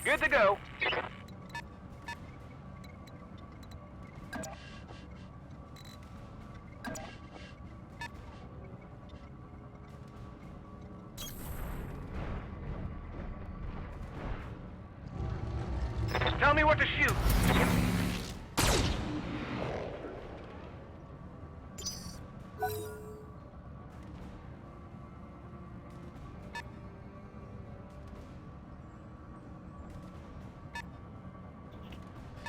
Good to go. Tell me what to shoot.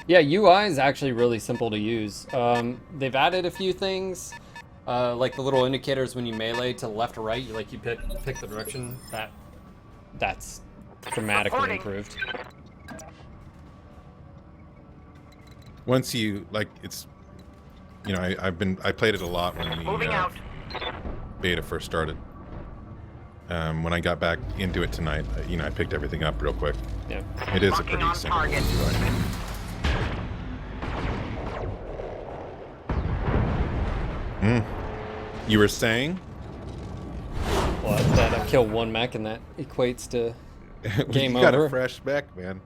Yeah, UI is actually really simple to use. They've added a few things, like the little indicators when you melee to left or right. You pick the direction. That's dramatically Reporting. improved. Once you, like, it's... You know, I played it a lot when Moving the out. beta first started. When I got back into it tonight, you know, I picked everything up real quick. Yeah. It is a Locking pretty on simple target. UI. You were saying? Well, that I kill 1 mech and that equates to game You got over. a fresh mech, man.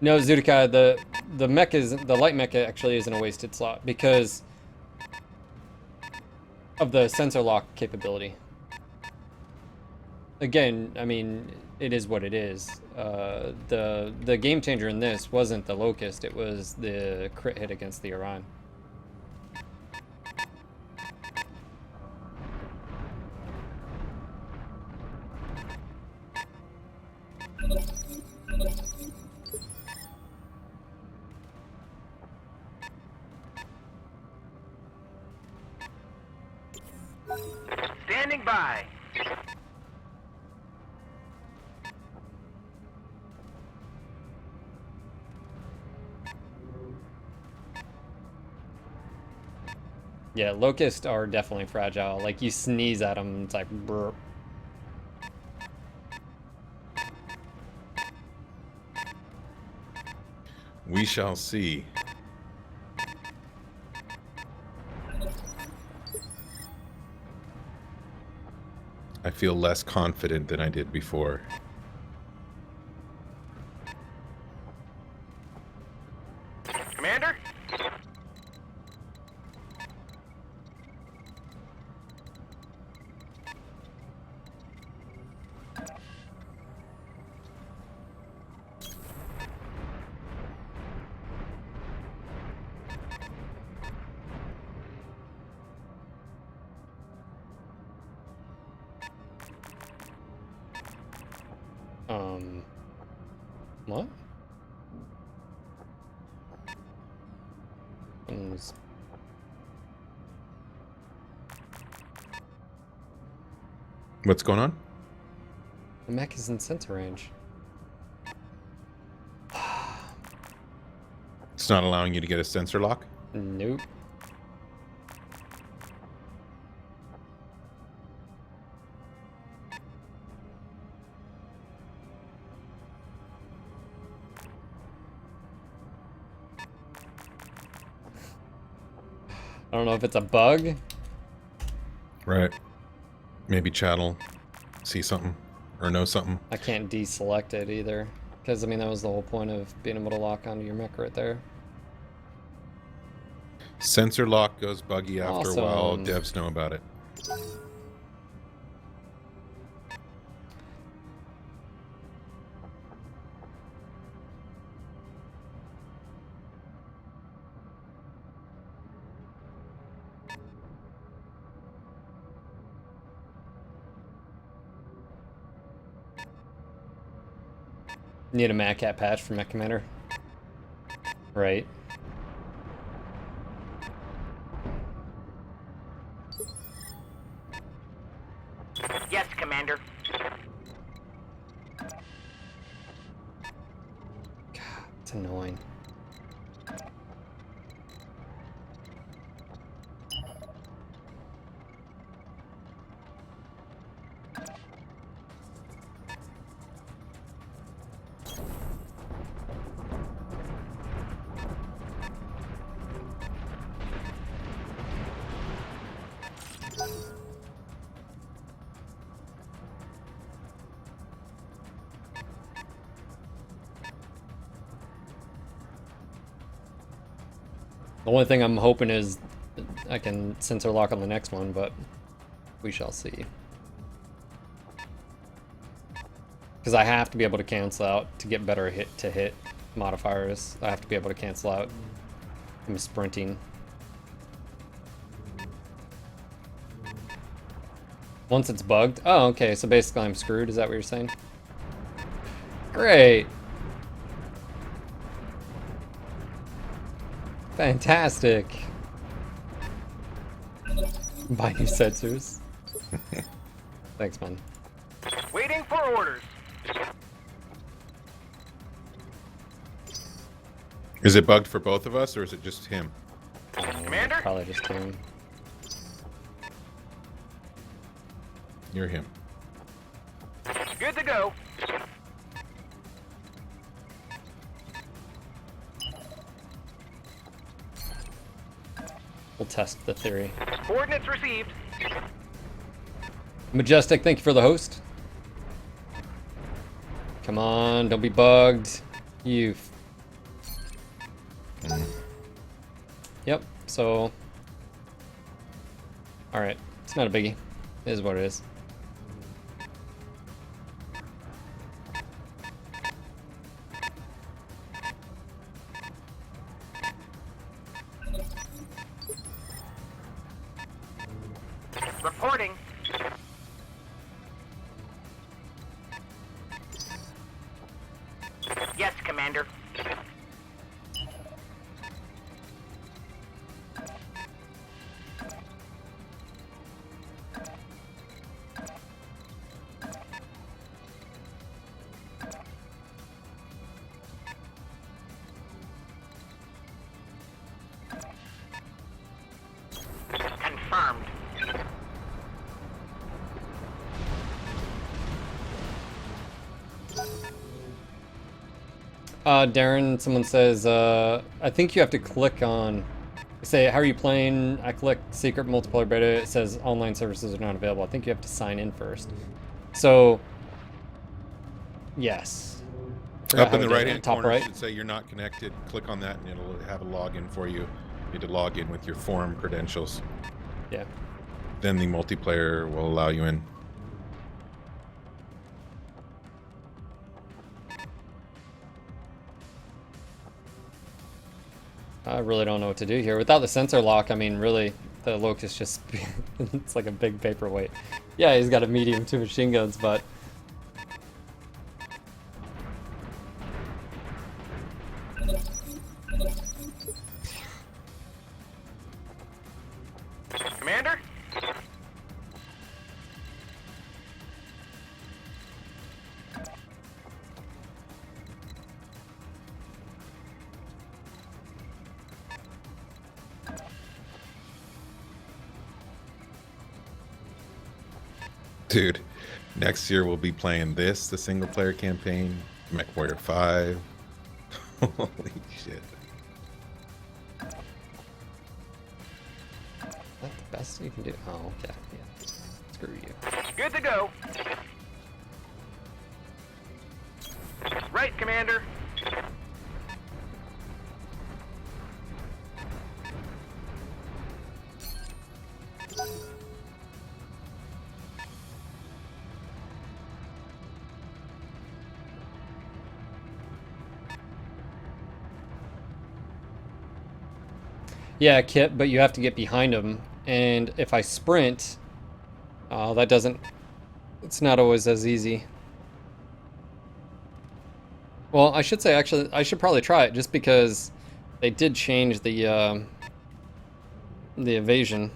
No, Zudikai, the mech is the light mech actually isn't a wasted slot because of the sensor lock capability. Again, I mean, it is what it is. The game changer in this wasn't the Locust, it was the crit hit against the Orion. Standing by. Yeah, Locusts are definitely fragile. Like, you sneeze at them, it's like, brr. We shall see. I feel less confident than I did before. Commander? What? What's going on? The mech is in sensor range. It's not allowing you to get a sensor lock? Nope. I don't know if it's a bug. Right. Maybe chat'll see something or know something. I can't deselect it either. Because, I mean, that was the whole point of being able to lock onto your mech right there. Sensor lock goes buggy after a while. Awesome. Devs know about it. Need a Mad Cat patch for Mech Commander. Right. Yes, Commander. God, it's annoying. The only thing I'm hoping is I can sensor lock on the next one, but we shall see. Because I have to be able to cancel out to get better hit-to-hit modifiers. I have to be able to cancel out from sprinting. Once it's bugged. Oh, okay, so basically I'm screwed. Is that what you're saying? Great. Fantastic. Buy new sensors. Thanks, man. Waiting for orders. Is it bugged for both of us, or is it just him? Commander? Probably just him. You're him. Good to go. We'll test the theory. Coordinates received. Majestic, thank you for the host. Come on, don't be bugged. You. Yep, so. Alright, it's not a biggie. It is what it is. Reporting. Yes, Commander. Confirmed. Daeron, someone says, I think you have to click on, say, how are you playing? I click secret multiplayer beta. It says online services are not available. I think you have to sign in first. So, yes. Forgot Up in how the it did it. right-hand Top corner, right. it should say you're not connected. Click on that, and it'll have a login for you. You need to log in with your forum credentials. Yeah. Then the multiplayer will allow you in. I really don't know what to do here. Without the sensor lock, I mean, really, the Locust just, it's like a big paperweight. Yeah, he's got a medium 2 machine guns, but Commander? Dude, next year we'll be playing this, the single player campaign, MechWarrior 5. Holy shit. guess. You can do... Oh, okay. Yeah. Screw you. Good to go. Right, Commander. Yeah, Kip, but you have to get behind him. And if I sprint, that doesn't... It's not always as easy. Well, I should say, actually, I should probably try it, just because they did change the evasion.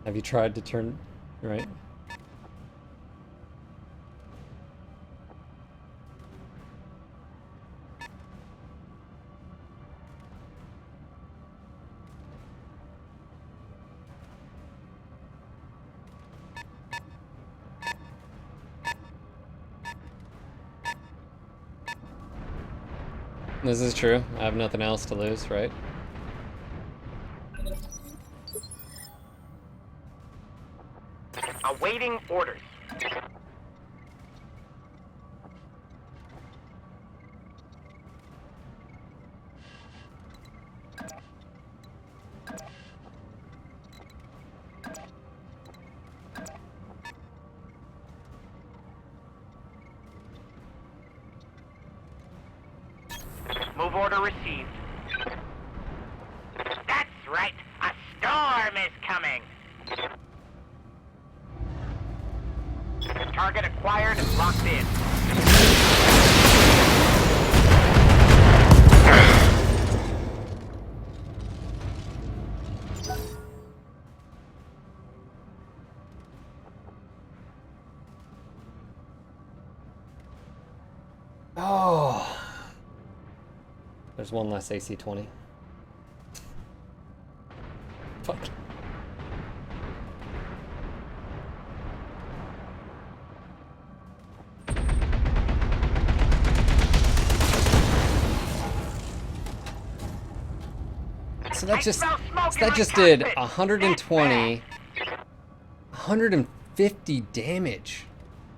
Have you tried to turn... Right? This is true. I have nothing else to lose, right? Awaiting orders. Move order received. That's right. A storm is coming. Target acquired and locked in. Oh. There's one less AC-20. Fuck. So that just did 120, 150 damage.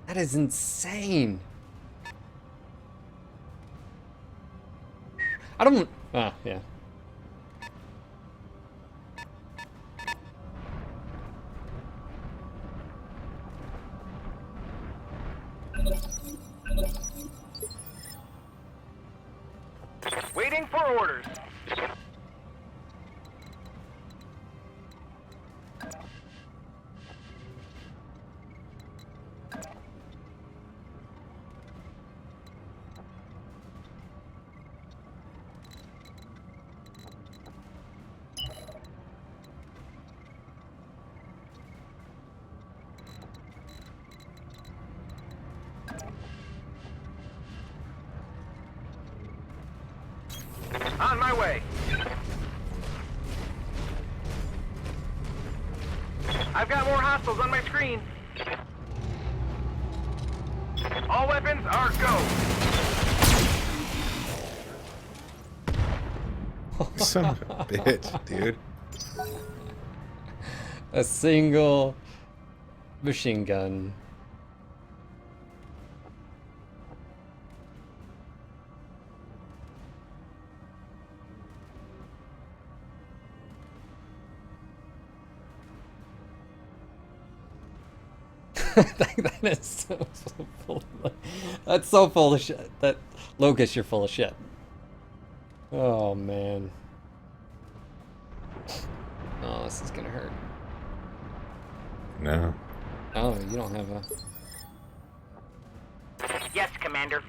That is insane. I don't... Ah, yeah. Waiting for orders. On my way. I've got more hostiles on my screen. All weapons are go. Son of a bitch, dude. A single machine gun. That is so full of, that's so full of shit. That Locust, you're full of shit. Oh man. Oh, this is gonna hurt. No. Oh, you don't have a... Yes, Commander.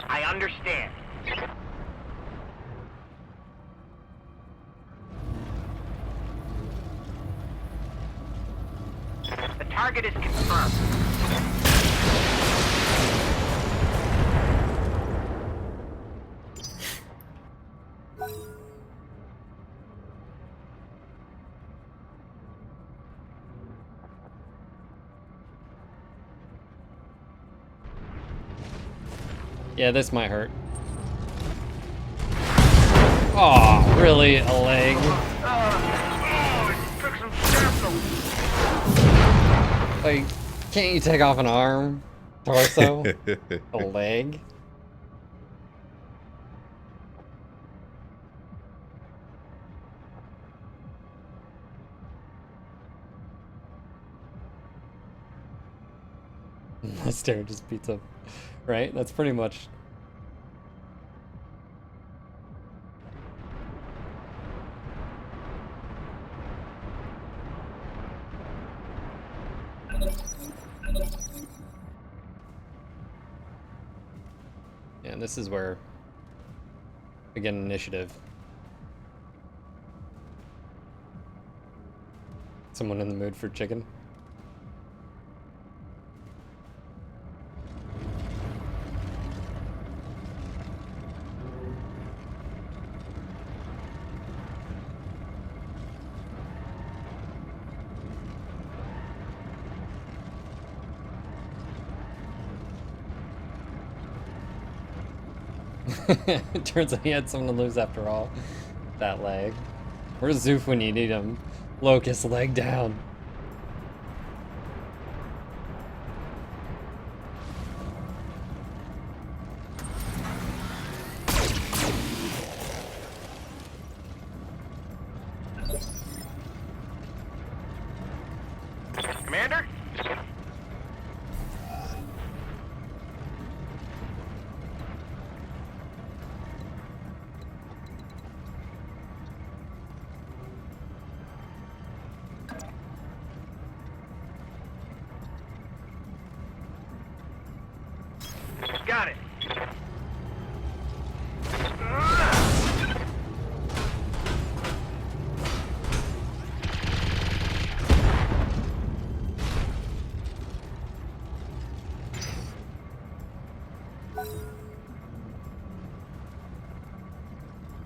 I understand. The target is confirmed. Yeah, this might hurt. Oh, really? A leg? Took some shrapnel. Like, can't you take off an arm? Torso? A leg? This Daeron just beats up. Right? That's pretty much... Yeah, and this is where we get an initiative. Someone in the mood for chicken? It turns out he had something to lose after all. That leg. Where's Zoof when you need him? Locust, leg down. Commander? Got it.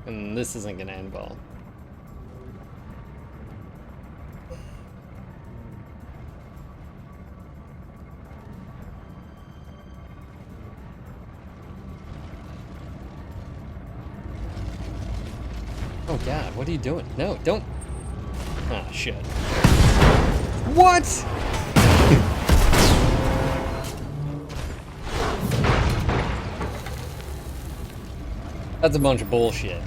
And this isn't gonna end well. Oh god, what are you doing? No, don't. Ah, shit. What? That's a bunch of bullshit.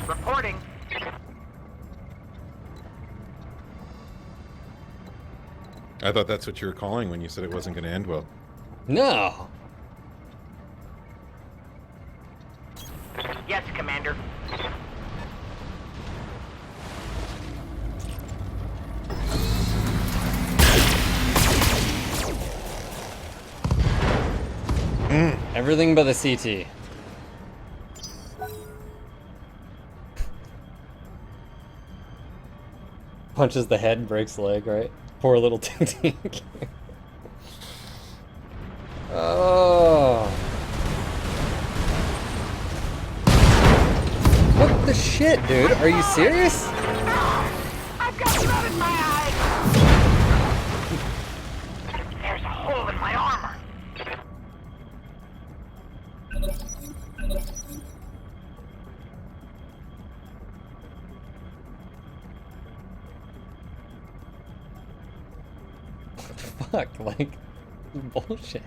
Reporting. I thought that's what you were calling when you said it wasn't going to end well. No. Yes, Commander. Everything but the CT. Punches the head, breaks the leg, right? Poor little Tink. Oh. What the shit, dude? Are you serious? I've got blood in my eye. There's a hole in my armor. Fuck, like, bullshit.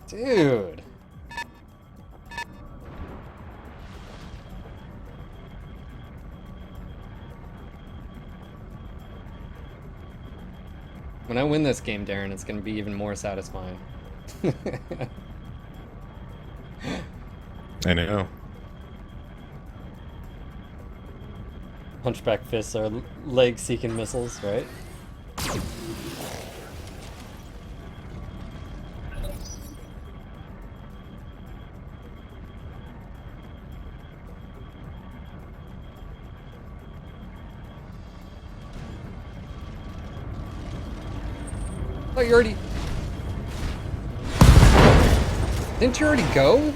Dude. When I win this game, Daeron, it's gonna be even more satisfying. I know. Hunchback fists are leg-seeking missiles, right? Oh, you already... Didn't you already go?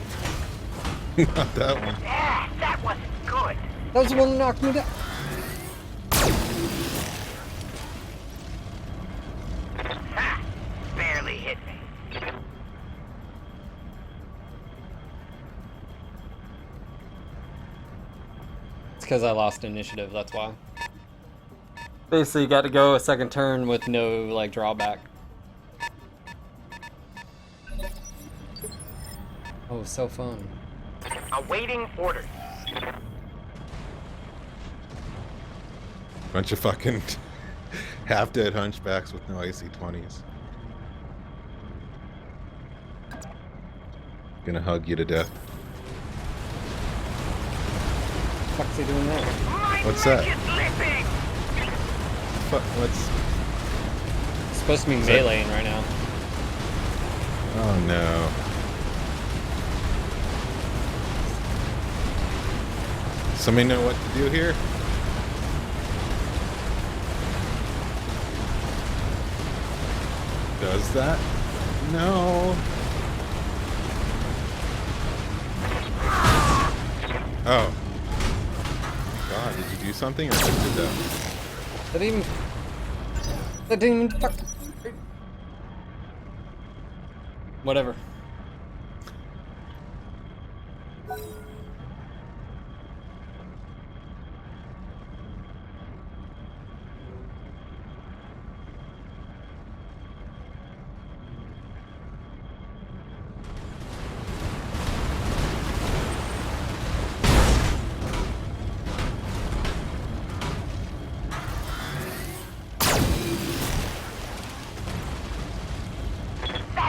Not that one. Yeah, that wasn't good. That was the one that knocked me down. because I lost initiative, that's why. Basically, you got to go a second turn with no, like, drawback. Oh, so fun. Awaiting orders. Bunch of fucking half-dead hunchbacks with no AC-20s. Gonna hug you to death. What's he doing there? What's that? What's... It's supposed to be meleeing right now. Oh no. Somebody know what to do here? Does that? No. Oh. God, did you do something or just did that? That didn't even fuck. Whatever.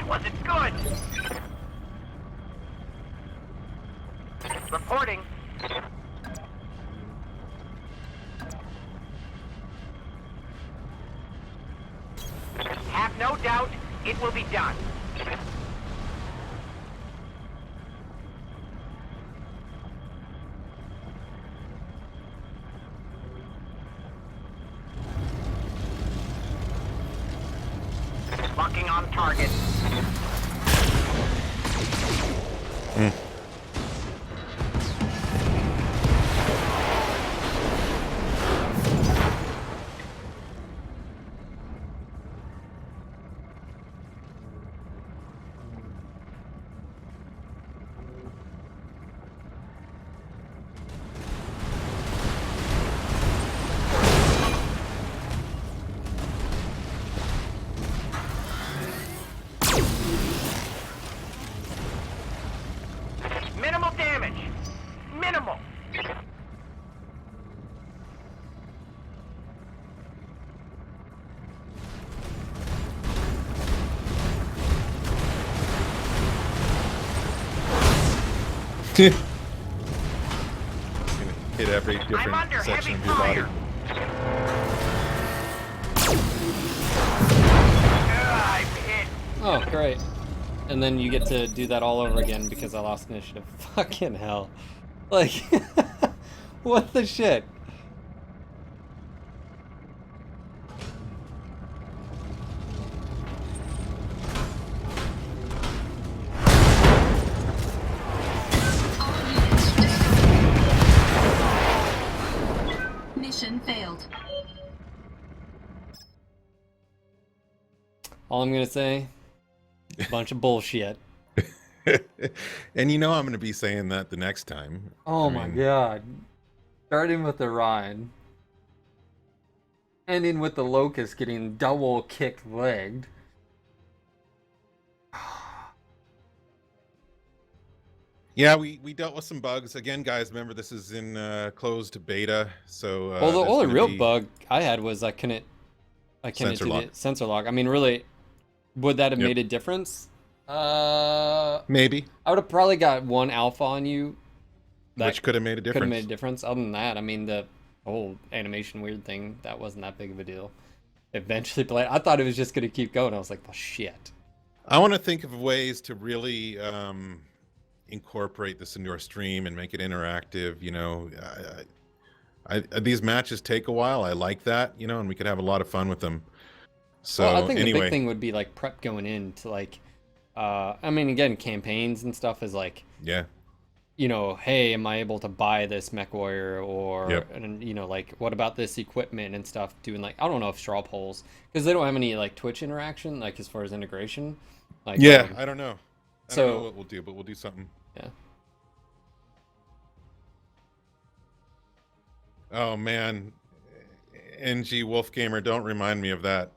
Wasn't good. Reporting. Have no doubt it will be done. Locking on target. Minimal damage. Minimal. Gonna hit every I'm different under section heavy of your body. fire. I'm hit. Oh, great. And then you get to do that all over again because I lost initiative. Fucking hell. Like, what the shit? Mission failed. All I'm gonna say, bunch of bullshit. And you know I'm going to be saying that the next time. Oh I my mean, god. Starting with the Rhine. Ending with the Locust getting double kicked legged. Yeah, we dealt with some bugs. Again, guys, remember this is in closed beta, so Well, the there's only gonna real be bug I had was I couldn't Sensor do lock. the sensor lock. I mean, really, would that have Yep. made a difference? Maybe, I would have probably got one alpha on you. which could have made a Could have difference. made a difference. Other than that, I mean, the whole animation weird thing, that wasn't that big of a deal. Eventually played. I thought it was just gonna keep going. I was like, well, shit. I want to think of ways to really incorporate this into our stream and make it interactive. You know, these matches take a while. I like that, you know, and we could have a lot of fun with them. So Well, I think the anyway, big thing would be like prep going into like, I mean, again, campaigns and stuff is like, yeah, you know, hey, am I able to buy this mech warrior or, Yep. and you know, like, what about this equipment and stuff? Doing like, I don't know if straw polls because they don't have any like Twitch interaction, like as far as integration. Like, yeah, I don't know. I so- don't know what we'll do, but we'll do something. yeah. Oh man, NG Wolfgamer, don't remind me of that.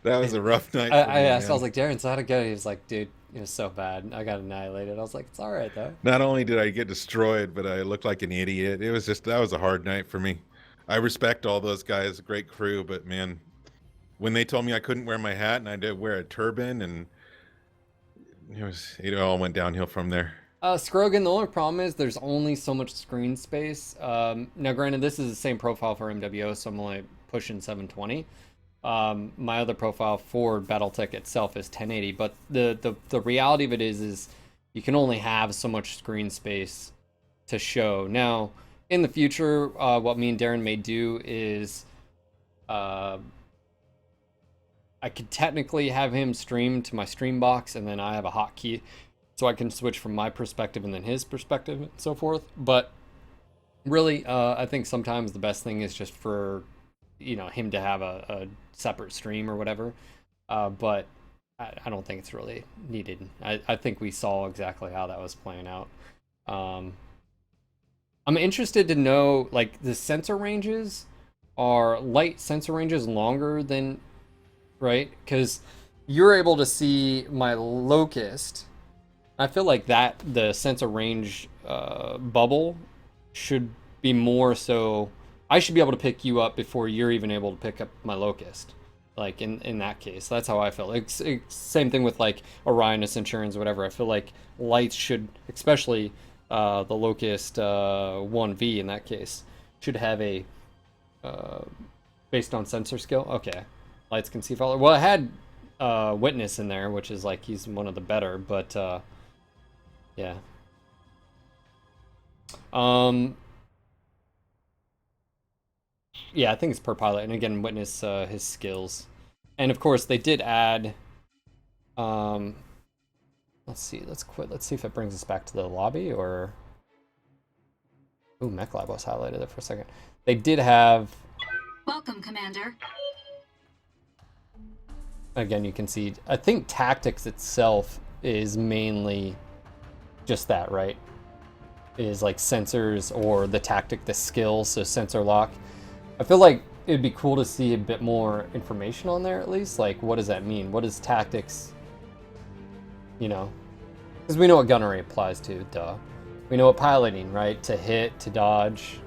That was a rough night for I me, asked, I was man. like, Darren, so how'd it go? He was like, dude, it was so bad. I got annihilated. I was like, it's all right though. Not only did I get destroyed, but I looked like an idiot. It was just, that was a hard night for me. I respect all those guys, a great crew, but man, when they told me I couldn't wear my hat and I did wear a turban, and it all went downhill from there. Scrogan, the only problem is there's only so much screen space. Now, granted, this is the same profile for MWO, so I'm only pushing 720. My other profile for BattleTech itself is 1080, but the reality of it is you can only have so much screen space to show. Now, in the future, what me and Darren may do is I could technically have him stream to my stream box, and then I have a hotkey, so I can switch from my perspective and then his perspective and so forth. But really, I think sometimes the best thing is just for, you know, him to have a separate stream or whatever. But I don't think it's really needed. I think we saw exactly how that was playing out. I'm interested to know, like, the sensor ranges are light sensor ranges longer than, right? Because you're able to see my locust. I feel like that the sensor range bubble should be more so. I should be able to pick you up before you're even able to pick up my locust. Like in that case, that's how I feel. It's same thing with like Orion, Centurions, whatever. I feel like lights should, especially the locust 1V in that case, should have a based on sensor skill. Okay, lights can see follow. Well, it had Witness in there, which is like he's one of the better, but yeah. Yeah, I think it's per pilot, and again, Witness his skills, and of course they did add. Let's see, let's quit. Let's see if it brings us back to the lobby or. Ooh, Mech Lab was highlighted there for a second. They did have. Welcome, Commander. Again, you can see. I think tactics itself is mainly just that, right? It is like sensors or the tactic, the skill, so sensor lock. I feel like it'd be cool to see a bit more information on there at least. Like, what does that mean? What is tactics? You know, because we know what gunnery applies to, duh. We know what piloting, right? To hit, to dodge.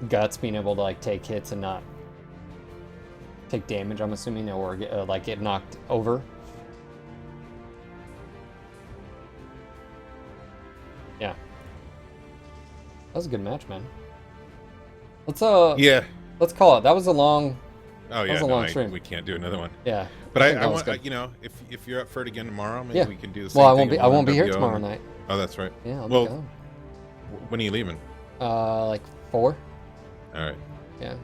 Guts, being able to like take hits and not take damage, I'm assuming, or like get knocked over. Yeah. That was a good match, man. Let's Yeah. let's call it. That was a long. Oh That yeah, was a no, long stream. we can't do another one. Yeah. But think I that was want, good. you know, if you're up for it again tomorrow, maybe Yeah. we can do the same Well, thing. I won't be here MWO. tomorrow night. Oh, that's right. Yeah, I'll Well, be gone. when are you leaving? Like 4. All right. Yeah.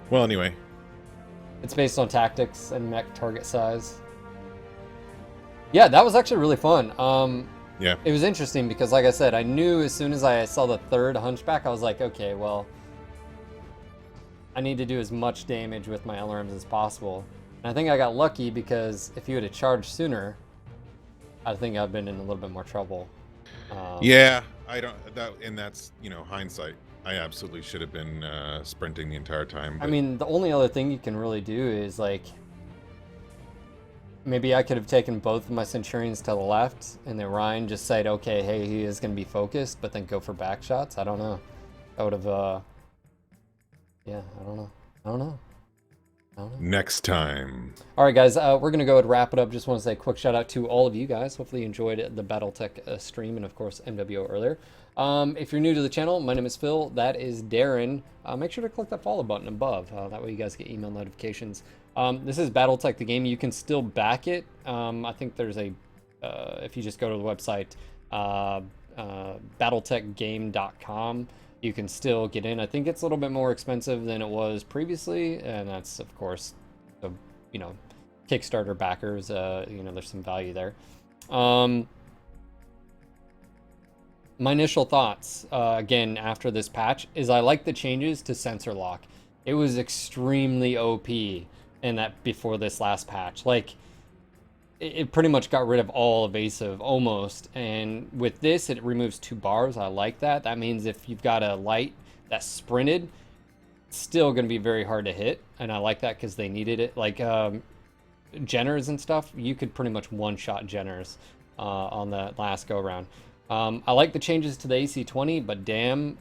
Well, anyway. It's based on tactics and mech target size. Yeah, that was actually really fun. Yeah. It was interesting because, like I said, I knew as soon as I saw the third Hunchback, I was like, okay, well, I need to do as much damage with my LRMs as possible. And I think I got lucky because if you had charged sooner, I think I'd been in a little bit more trouble. Yeah, I don't. And that's, you know, hindsight. I absolutely should have been sprinting the entire time. I mean, the only other thing you can really do is like, maybe I could have taken both of my Centurions to the left, and then Ryan just said, okay, hey, he is going to be focused, but then go for back shots. I don't know. I would have, yeah, I don't know. Next time. All right, guys, we're going to go and wrap it up. Just want to say a quick shout out to all of you guys. Hopefully you enjoyed the BattleTech stream and, of course, MWO earlier. If you're new to the channel, my name is Phil. That is Darren. Make sure to click that follow button above. That way you guys get email notifications. This is BattleTech, the game. You can still back it. I think there's a, if you just go to the website, BattleTechGame.com, you can still get in. I think it's a little bit more expensive than it was previously, and that's, of course, the, you know, Kickstarter backers. You know, there's some value there. My initial thoughts, again, after this patch, is I like the changes to sensor lock. It was extremely OP in that before this last patch. Like, it pretty much got rid of all evasive almost. And with this, it removes 2 bars. I like that. That means if you've got a light that sprinted, it's still going to be very hard to hit. And I like that because they needed it. Like Jenners and stuff, you could pretty much one-shot Jenners on the last go-around. I like the changes to the AC-20, but damn,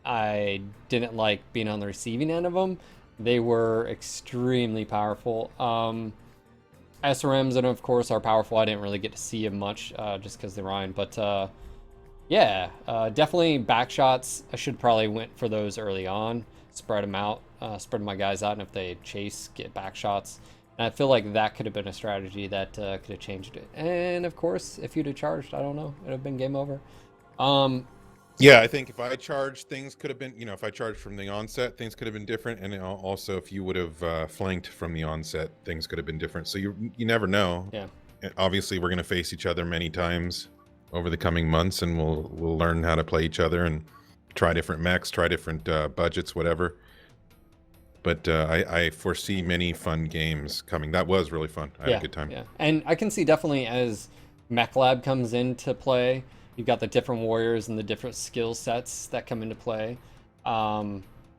I didn't like being on the receiving end of them. They were extremely powerful. SRMs, and of course, are powerful. I didn't really get to see them much just because they're Ryan. But yeah, definitely back shots. I should probably went for those early on. Spread them out, spread my guys out, and if they chase, get back shots. And I feel like that could have been a strategy that could have changed it. And of course, if you'd have charged, I don't know, it would have been game over. Yeah, I think if I charged, things could have been, if I charged from the onset, things could have been different. And also, if you would have flanked from the onset, things could have been different. So you never know. Yeah. And obviously, we're going to face each other many times over the coming months, and we'll learn how to play each other and try different mechs, try different budgets, whatever. But I foresee many fun games coming. That was really fun. I had a good time. Yeah, and I can see definitely as Mech Lab comes into play, you've got the different warriors and the different skill sets that come into play.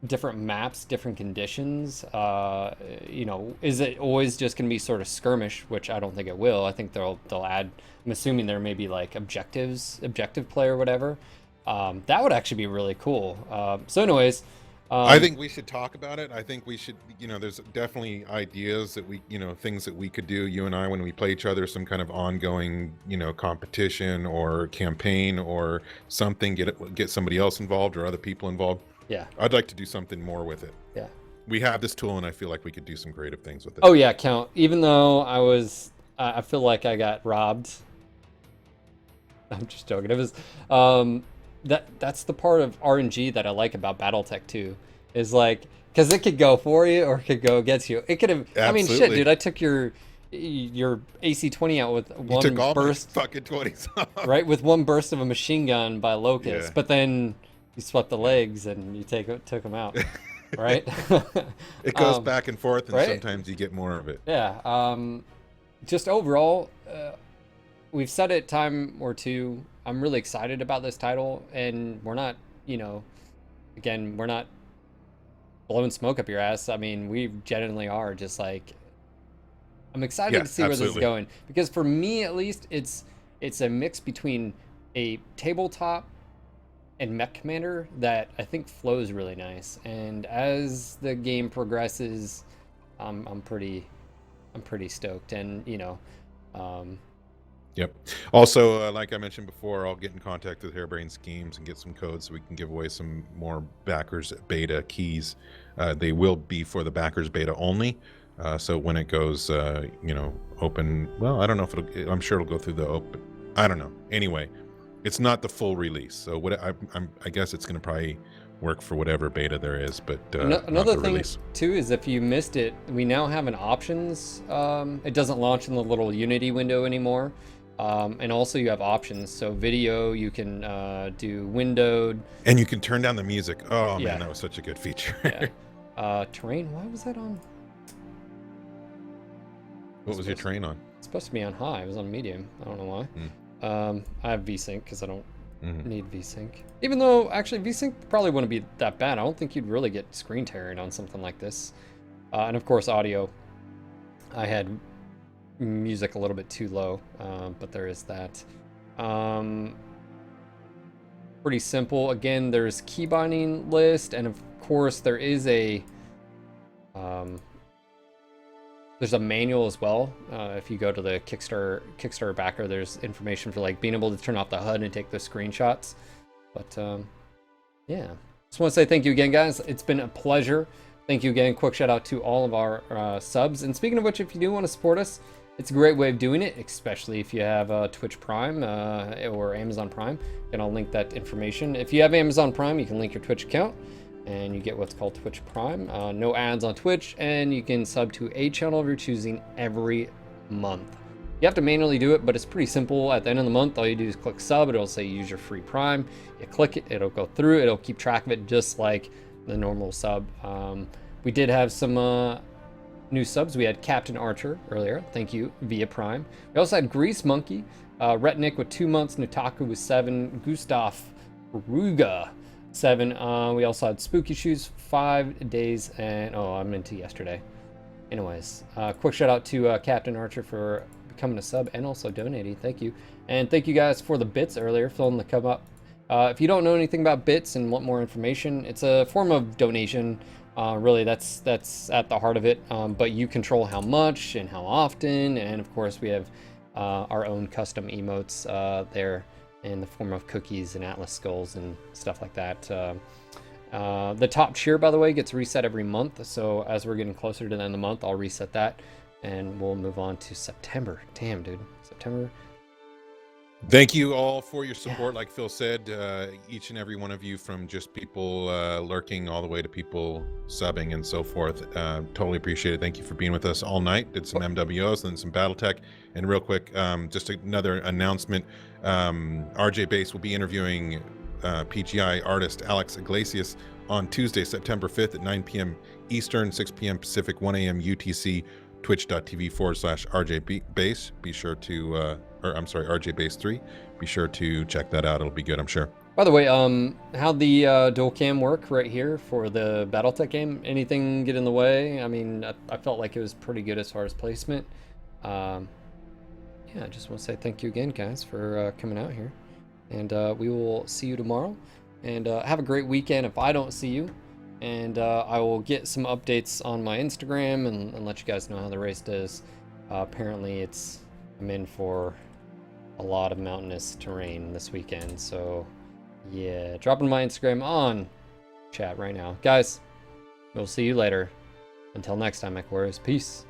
Different maps, different conditions. Is it always just going to be sort of skirmish, which I don't think it will. I think they'll add, I'm assuming there may be like objective play or whatever. That would actually be really cool. So anyways, I think we should talk about it. I think we should, there's definitely ideas that we, things that we could do, you and I, when we play each other, some kind of ongoing, competition or campaign or something, get somebody else involved or other people involved. Yeah. I'd like to do something more with it. Yeah. We have this tool and I feel like we could do some creative things with it. Oh yeah, Count. Even though I feel like I got robbed. I'm just joking. It was, that's the part of RNG that I like about BattleTech too, is like, because it could go for you or it could go against you. It could have. Absolutely. I mean, shit, dude. I took your AC-20 out with one took all burst, my fucking 20s off. right? With one burst of a machine gun by Locust, Yeah. but then you swept the legs and you took them out, right? It goes back and forth, and right? sometimes you get more of it. Yeah. Just overall, we've said it time or two. I'm really excited about this title, and we're not, again, we're not blowing smoke up your ass. I mean, we genuinely are just like, I'm excited to see where this is going, because for me, at least, it's a mix between a tabletop and Mech Commander that I think flows really nice. And as the game progresses, I'm pretty stoked. And Yep. Also, like I mentioned before, I'll get in contact with Harebrained Schemes and get some codes so we can give away some more backers beta keys. They will be for the backers beta only. So when it goes, open, well, I don't know if I'm sure it'll go through the open. I don't know. Anyway, it's not the full release. So what I guess it's going to probably work for whatever beta there is, but another thing too is if you missed it, we now have an options. It doesn't launch in the little Unity window anymore. And also you have options. So video, you can do windowed. And you can turn down the music. Oh Yeah. man, that was such a good feature. Yeah. Terrain, why was that on? What was your train on? It's supposed to be on high. It was on medium. I don't know why. I have VSync because I don't need VSync. Even though actually VSync probably wouldn't be that bad. I don't think you'd really get screen tearing on something like this. And of course audio. I had music a little bit too low, but there is that. Pretty simple. Again, there's key binding list, and of course there is a there's a manual as well. If you go to the Kickstarter backer, there's information for like being able to turn off the HUD and take the screenshots. But yeah, just want to say thank you again, guys. It's been a pleasure. Thank you again. Quick shout out to all of our subs. And speaking of which, if you do want to support us, it's a great way of doing it, especially if you have Twitch Prime or Amazon Prime. And I'll link that information. If you have Amazon Prime, you can link your Twitch account and you get what's called Twitch Prime. No ads on Twitch, and you can sub to a channel of your choosing every month. You have to manually do it, but it's pretty simple. At the end of the month, all you do is click sub. It'll say use your free Prime. You click it, it'll go through. It'll keep track of it just like the normal sub. We did have some new subs. We had Captain Archer earlier. Thank you, via Prime. We also had Grease Monkey, Retnick with 2 months, Nutaku with 7, Gustav Ruga 7. We also had Spooky Shoes 5 days, and oh, I'm into yesterday. Anyways, quick shout out to Captain Archer for becoming a sub and also donating. Thank you. And thank you guys for the bits earlier, filling the come up. If you don't know anything about bits and want more information, it's a form of donation. Really, that's at the heart of it. But you control how much and how often. And of course, we have our own custom emotes there in the form of cookies and Atlas skulls and stuff like that. The top tier, by the way, gets reset every month. So as we're getting closer to the end of the month, I'll reset that. And we'll move on to September. Damn, dude. September. Thank you all for your support. Like Phil said, each and every one of you, from just people lurking all the way to people subbing and so forth. Totally appreciate it. Thank you for being with us all night. Did some MWOs, then some BattleTech. And real quick, just another announcement. RJ Base will be interviewing PGI artist Alex Iglesias on Tuesday, September 5th at 9 p.m. Eastern, 6 p.m. Pacific, 1 a.m. UTC, twitch.tv/RJ Base. Be sure to... RJ Base 3. Be sure to check that out. It'll be good, I'm sure. By the way, how'd the dual cam work right here for the BattleTech game? Anything get in the way? I mean, I felt like it was pretty good as far as placement. Yeah, I just want to say thank you again, guys, for coming out here. And we will see you tomorrow. And have a great weekend if I don't see you. And I will get some updates on my Instagram and let you guys know how the race does. Apparently, I'm in for a lot of mountainous terrain this weekend, so yeah, dropping my Instagram on chat right now. Guys, we'll see you later. Until next time, MechWarriors, peace.